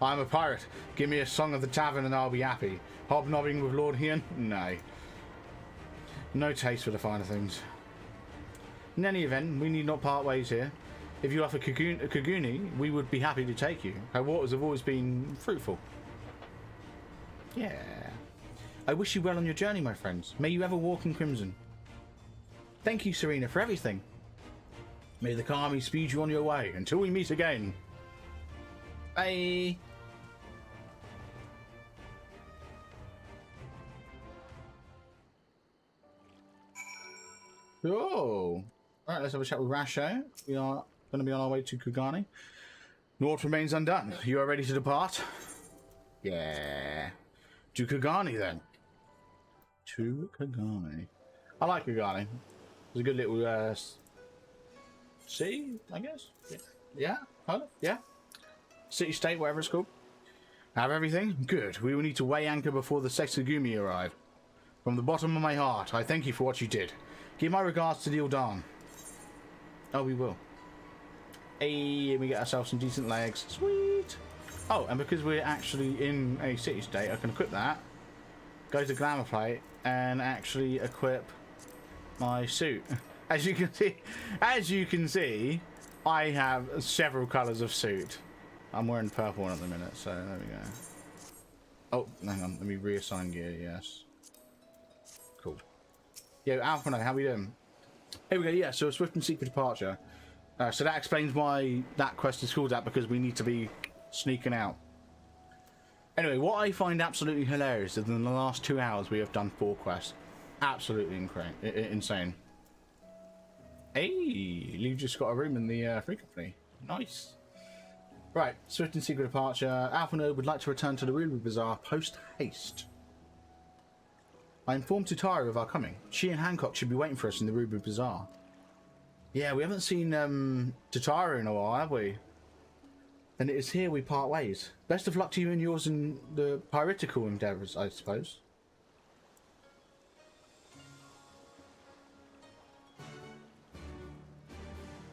I'm a pirate. Give me a song of the tavern and I'll be happy. Hobnobbing with Lord Hian? No. No taste for the finer things. In any event, we need not part ways here. If you offer Kaguni, we would be happy to take you. Our waters have always been fruitful. Yeah. I wish you well on your journey, my friends. May you ever walk in crimson. Thank you, Serena, for everything. May the Kami speed you on your way until we meet again. Bye. Oh. Alright, let's have a chat with Rasho. We are going to be on our way to Kugani. Naught remains undone. You are ready to depart? Yeah. To Kugani then. To Kugani. I like Kugani. It's a good little city, I guess. Yeah, kind of. Yeah. City state, whatever it's called. Have everything? Good. We will need to weigh anchor before the Sexagumi arrive. From the bottom of my heart, I thank you for what you did. Give my regards to the Ildan. Oh, we will. Hey, we get ourselves some decent legs. Sweet. Oh, and because we're actually in a city state, I can equip that. Go to glamour plate and actually equip my suit. As you can see, I have several colours of suit. I'm wearing purple one at the minute, so there we go. Oh, hang on, let me reassign gear. Yes. Cool. Yo, Alpha, how we doing? Here we go. Yeah, so a swift and secret departure. So that explains why that quest is called that, because we need to be sneaking out. Anyway, what I find absolutely hilarious is in the last 2 hours we have done 4 quests. Absolutely insane. Hey, you just got a room in the free company. Nice. Right, swift and secret departure. Alpha Node would like to return to the Ruby Bazaar post-haste. I informed Tutaru of our coming. She and Hancock should be waiting for us in the Ruby Bazaar. Yeah, we haven't seen Tutaru in a while, have we? And it is here we part ways. Best of luck to you and yours in the piratical endeavours, I suppose.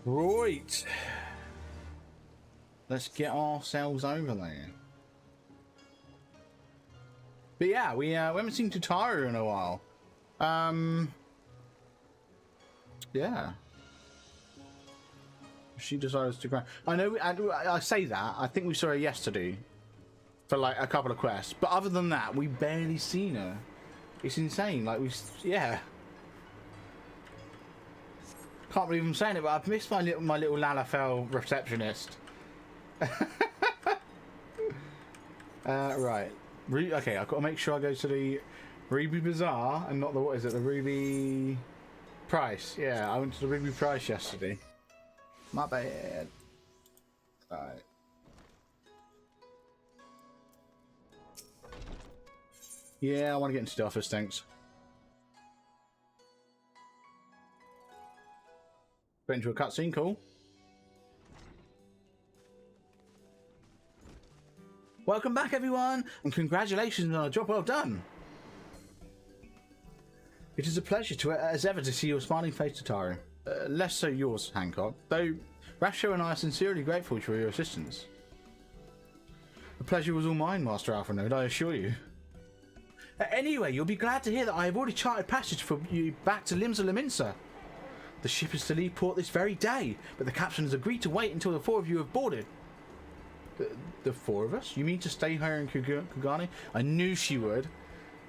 Right. Let's get ourselves over there. But yeah, we haven't seen Tutaru in a while. Yeah. She decides to grind. I know. I say that. I think we saw her yesterday for like a couple of quests, but other than that, we barely seen her. It's insane. Like yeah. Can't believe I'm saying it, but I've missed my little Lalafell receptionist. Right. Okay, I've got to make sure I go to the Ruby Bazaar and not the, what is it, the Ruby Price. Yeah, I went to the Ruby Price yesterday. My bad. Right. Yeah, I want to get into the office, thanks. Went into a cutscene, cool. Welcome back, everyone, and congratulations on a job well done. It is a pleasure to, as ever, to see your smiling face, Tataru. Less so yours, Hancock, though Rasho and I are sincerely grateful for your assistance. The pleasure was all mine, Master Alphanode, I assure you. Anyway, you'll be glad to hear that I have already charted passage for you back to Limsa Lominsa. The ship is to leave port this very day, but the captain has agreed to wait until the 4 of you have boarded. The 4 of us? You mean to stay here in Kugani? I knew she would.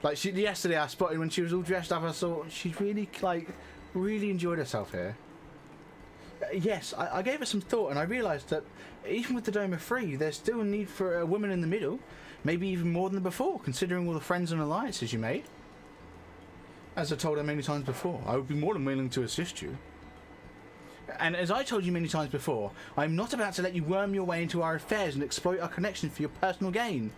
Like, yesterday I spotted when she was all dressed up, I thought she'd really, like, really enjoyed herself here. Yes, I gave it some thought and I realised that even with the Doma free, there's still a need for a woman in the middle. Maybe even more than before, considering all the friends and alliances you made. As I told her many times before, I would be more than willing to assist you. And as I told you many times before, I am not about to let you worm your way into our affairs and exploit our connection for your personal gain.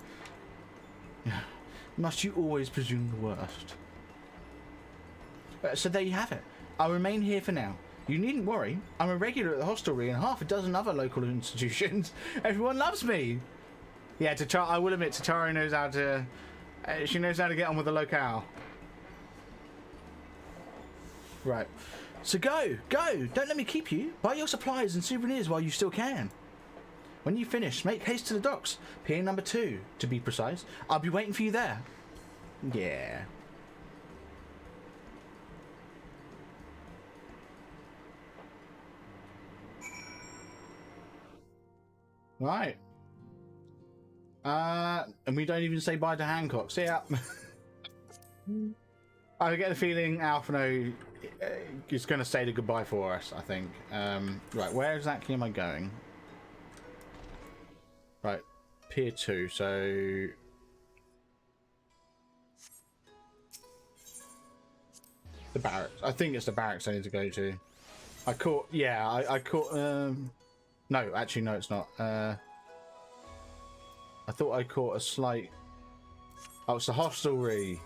Must you always presume the worst? So there you have it. I'll remain here for now. You needn't worry. I'm a regular at the hostelry and half a dozen other local institutions. Everyone loves me. Yeah, I will admit, Tataru knows how to... she knows how to get on with the locale. Right. So go! Go! Don't let me keep you. Buy your supplies and souvenirs while you still can. When you finish, make haste to the docks. Pier number 2, to be precise. I'll be waiting for you there. Yeah. Right. And we don't even say bye to Hancock. See ya. I get the feeling Alphino is going to say the goodbye for us, I think. Right, where exactly am I going? Right, Pier 2, so... The barracks. I think it's the barracks I need to go to. I caught... Yeah, I caught... No, actually, no, it's not. I thought I caught a slight... Oh, it's the hostelry.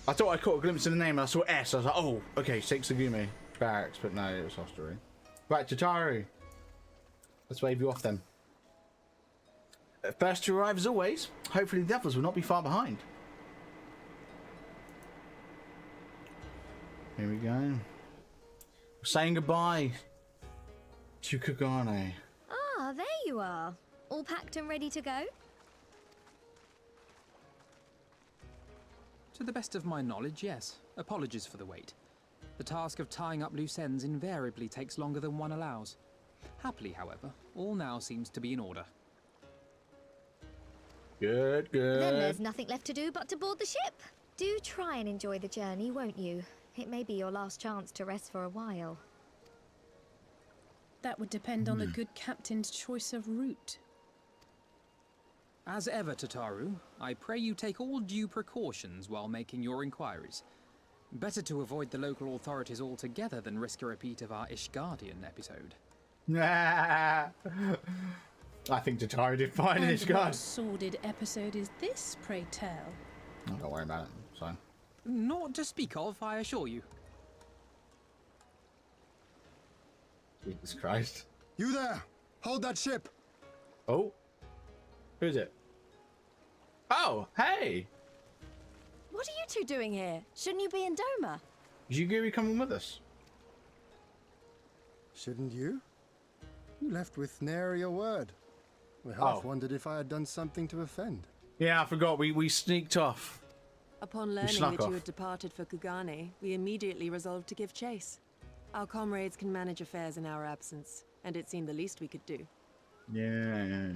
I thought I caught a glimpse of the name and I saw S. I was like, oh, okay, Sexagumi Barracks, but no, it was hostelry. Right, Tataru. Let's wave you off then. First to arrive as always. Hopefully the others will not be far behind. Here we go. We're saying goodbye to Kagane. Ah, there you are. All packed and ready to go? To the best of my knowledge, yes. Apologies for the wait. The task of tying up loose ends invariably takes longer than one allows. Happily, however, all now seems to be in order. Good, good. Then there's nothing left to do but to board the ship. Do try and enjoy the journey, won't you? It may be your last chance to rest for a while. That would depend on the good captain's choice of route. As ever, Tataru, I pray you take all due precautions while making your inquiries. Better to avoid the local authorities altogether than risk a repeat of our Ishgardian episode. I think Tataru did fine in Ishgard. What sordid episode is this, pray tell? Oh, don't worry about it. It's fine. Not to speak of, I assure you. Jesus Christ. You there! Hold that ship! Oh. Who's it? Oh, hey! What are you two doing here? Shouldn't you be in Doma? Is Yugiri coming with us? Shouldn't you? You left with nary a word. We half wondered if I had done something to offend. Yeah, I forgot. We sneaked off. Upon learning that you had departed for Kugane, we immediately resolved to give chase. Our comrades can manage affairs in our absence, and it seemed the least we could do. Yeah.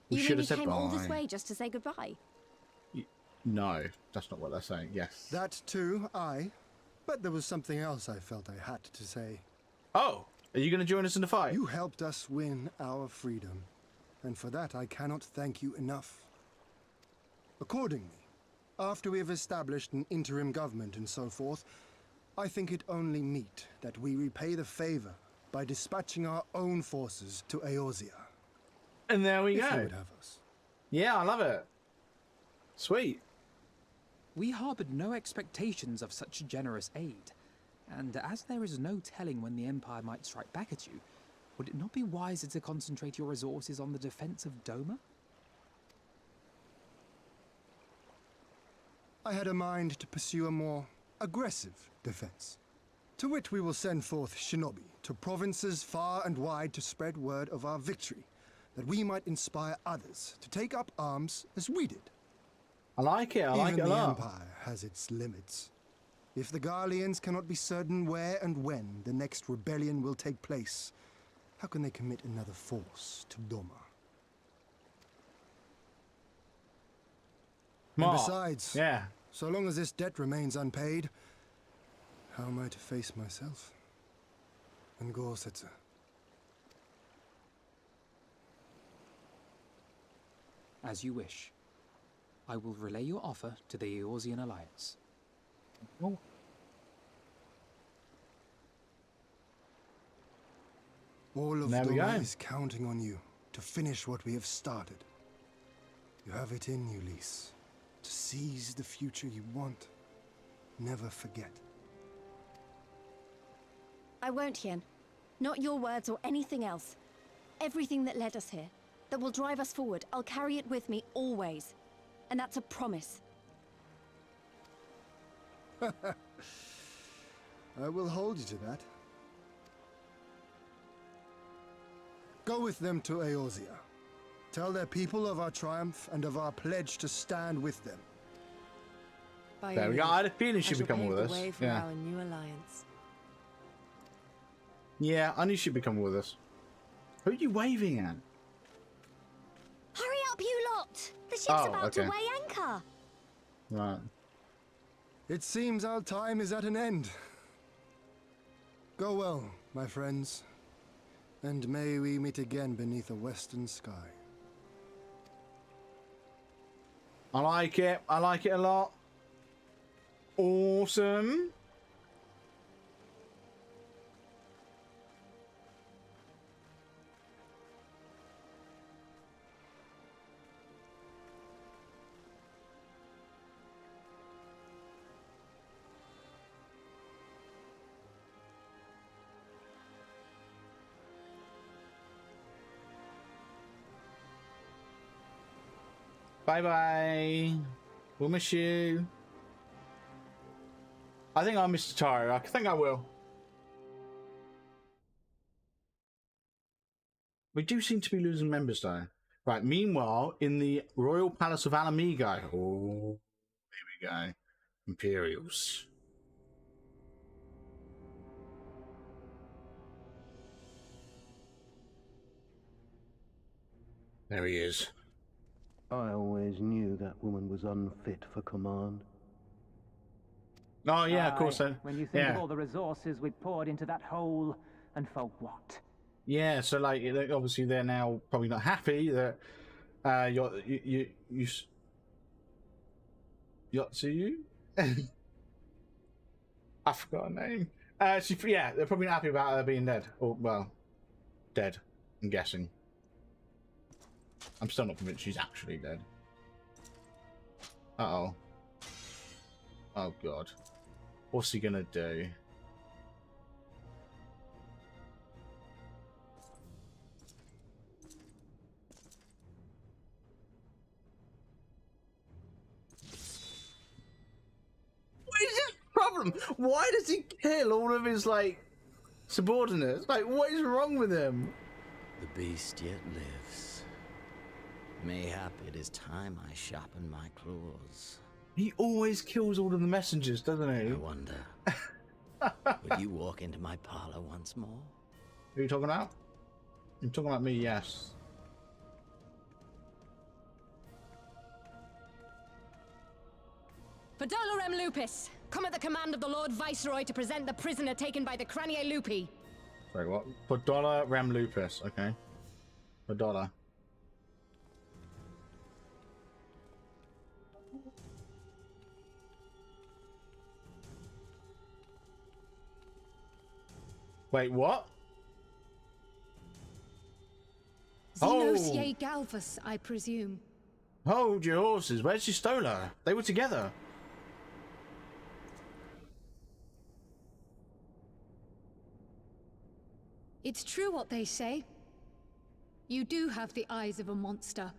We You should mean have you said came all this bye. way just to say goodbye? No, that's not what they're saying. Yes. That too, aye. But there was something else I felt I had to say. Oh, are you going to join us in the fight? You helped us win our freedom, and for that I cannot thank you enough. Accordingly, after we have established an interim government and so forth, I think it only meet that we repay the favor by dispatching our own forces to Eorzea. And there we If go. you would have us. Yeah, I love it. Sweet. We harbored no expectations of such generous aid, and as there is no telling when the Empire might strike back at you, would it not be wiser to concentrate your resources on the defense of Doma? I had a mind to pursue a more aggressive defense, to which we will send forth shinobi to provinces far and wide to spread word of our victory, that we might inspire others to take up arms as we did. I like it. I like it a Even the lot. Empire has its limits. If the Garleans cannot be certain where and when the next rebellion will take place, how can they commit another force to Doma? And besides, yeah. So long as this debt remains unpaid, how am I to face myself and Gorsetzer? As you wish. I will relay your offer to the Eorzean Alliance. Oh. All of There we Doma go. is counting on you to finish what we have started. You have it in you, Lys, to seize the future you want. Never forget. I won't, Hien. Not your words or anything else. Everything that led us here, that will drive us forward, I'll carry it with me always. And that's a promise. I will hold you to that. Go with them to Eorzea. Tell their people of our triumph and of our pledge to stand with them. By There we go. I had a feeling I she'd shall become pave with the us. way for Yeah. our new alliance. Yeah, I knew she'd become with us. Who are you waving at? Hurry up, you lot! The ship's Oh, about okay. to weigh anchor. Right. It seems our time is at an end. Go well, my friends, and may we meet again beneath a western sky. I like it. I like it a lot. Awesome. Bye-bye. We'll miss you. I think I'll miss Taro. I think I will. We do seem to be losing members, though. Right, meanwhile, in the Royal Palace of Alamigo. Oh, here we go. Imperials. There he is. I always knew that woman was unfit for command. Oh, yeah, of course. When you think yeah. of all the resources we poured into that hole, and for what? Yeah, so like obviously they're now probably not happy that Yotsuyu? I forgot her name. Yeah, they're probably not happy about her being dead. Or well, dead, I'm guessing. I'm still not convinced she's actually dead. Uh-oh. Oh god. What's he gonna do? What is his problem? Why does he kill all of his, like, subordinates? Like, what is wrong with him? The beast yet lives. Mayhap it is time I sharpen my claws. He always kills all of the messengers, doesn't he? I wonder, would you walk into my parlor once more? Who are you talking about? You're talking about me, yes. Fedolorem Lupus, come at the command of the Lord Viceroy to present the prisoner taken by the Cranie Lupi. Sorry, what? Podola Ram Lupus, okay. Podola. Wait, what? Xenos ye Galvus, I presume. Hold your horses. Where's your Stola? They were together. It's true what they say. You do have the eyes of a monster.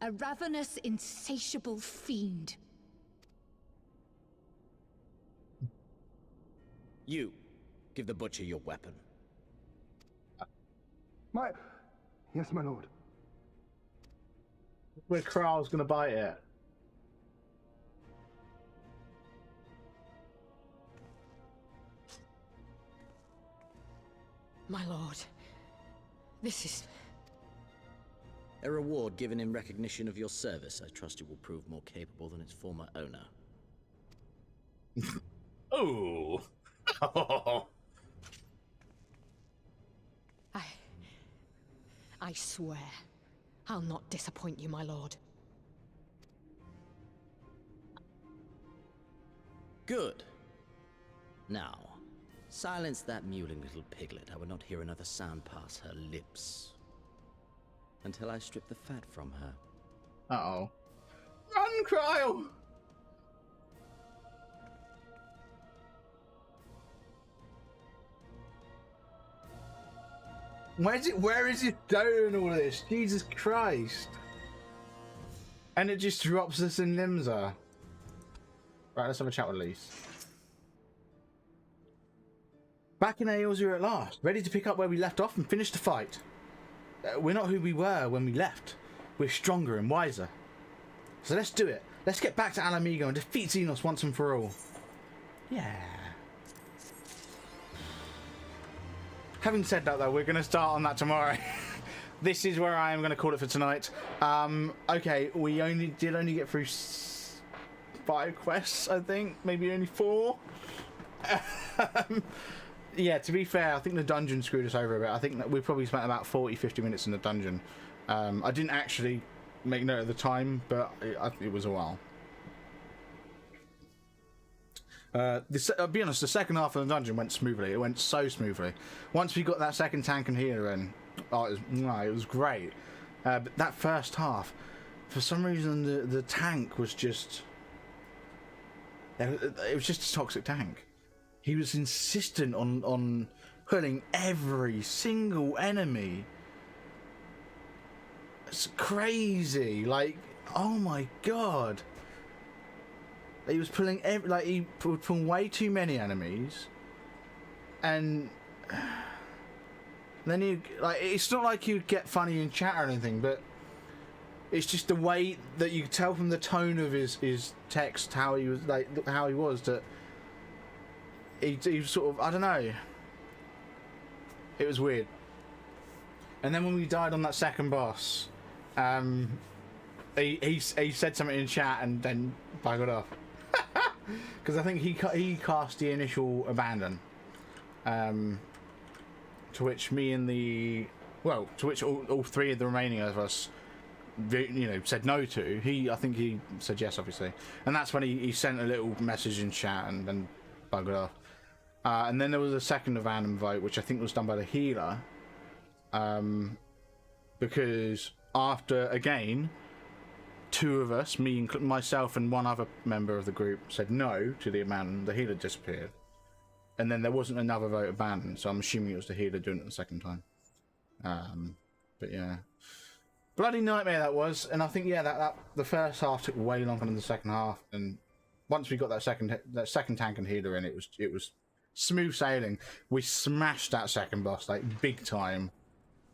A ravenous, insatiable fiend. You, give the butcher your weapon. Yes, my lord. Where Kral's gonna bite it. My lord, this is... A reward given in recognition of your service. I trust it will prove more capable than its former owner. Oh. I swear, I'll not disappoint you, my lord. Good. Now, silence that mewling little piglet. I would not hear another sound pass her lips. Until I strip the fat from her. Uh-oh. Run, Cryle! Where is it doing all this? Jesus Christ. And it just drops us in Limsa. Right, let's have a chat with Lise. Back in Aeozia at last, ready to pick up where we left off and finish the fight. We're not who we were when we left. We're stronger and wiser. So let's do it. Let's get back to Alamigo and defeat Xenos once and for all. Yeah. Having said that though, we're going to start on that tomorrow. This is where I am going to call it for tonight. Okay, we only get through 5 quests, I think. Maybe only 4. Yeah, to be fair, I think the dungeon screwed us over a bit. I think that we probably spent about 40-50 minutes in the dungeon. I didn't actually make note of the time, but it was a while. I'll be honest, the second half of the dungeon went smoothly. It went so smoothly. Once we got that second tank and healer in, oh, it was great. But that first half, for some reason, the tank was just... It was just a toxic tank. He was insistent on pulling every single enemy. It's crazy. Like, oh my god. He was pulling he would pull way too many enemies, and then it's not like you'd get funny in chat or anything, but it's just the way that you could tell from the tone of his text how he was that he was sort of, I don't know. It was weird. And then when we died on that second boss, he said something in chat and then buggered off. Because I think he cast the initial abandon, to which me and to which all 3 of the remaining of us, said no to. I think he said yes, obviously, and that's when he sent a little message in chat and then buggered off. And then there was a second abandon vote, which I think was done by the healer, because after again. 2 of us, myself and 1 other member of the group, said no to the abandon. The healer disappeared, and then there wasn't another vote abandoned, so I'm assuming it was the healer doing it the second time. But yeah, bloody nightmare that was. And I think that the first half took way longer than the second half, and once we got that second tank and healer in, it was smooth sailing. We smashed that second boss like big time,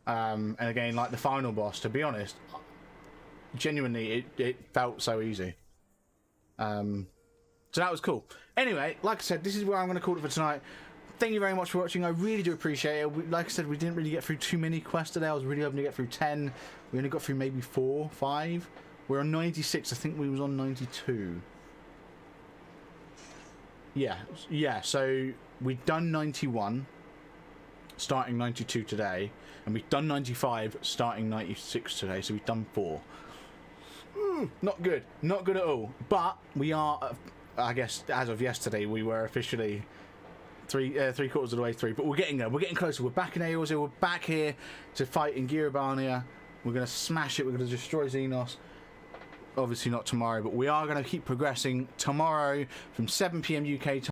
and again, like the final boss, to be honest, genuinely it felt so easy. So that was cool. Anyway, like I said, this is where I'm going to call it for tonight. Thank you very much for watching. I really do appreciate it. Like I said, we didn't really get through too many quests today. I was really hoping to get through 10. We only got through maybe 4, 5. We're on 96. I think we was on 92. Yeah, so we've done 91 starting 92 today, and we've done 95 starting 96 today, so we've done 4. Not good at all. But we are, I guess, as of yesterday, we were officially three quarters of the way through. But we're getting there. We're getting closer. We're back in Aeozia. We're back here to fight in Giribania. We're going to smash it. We're going to destroy Xenos. Obviously not tomorrow, but we are going to keep progressing tomorrow from 7 PM UK time.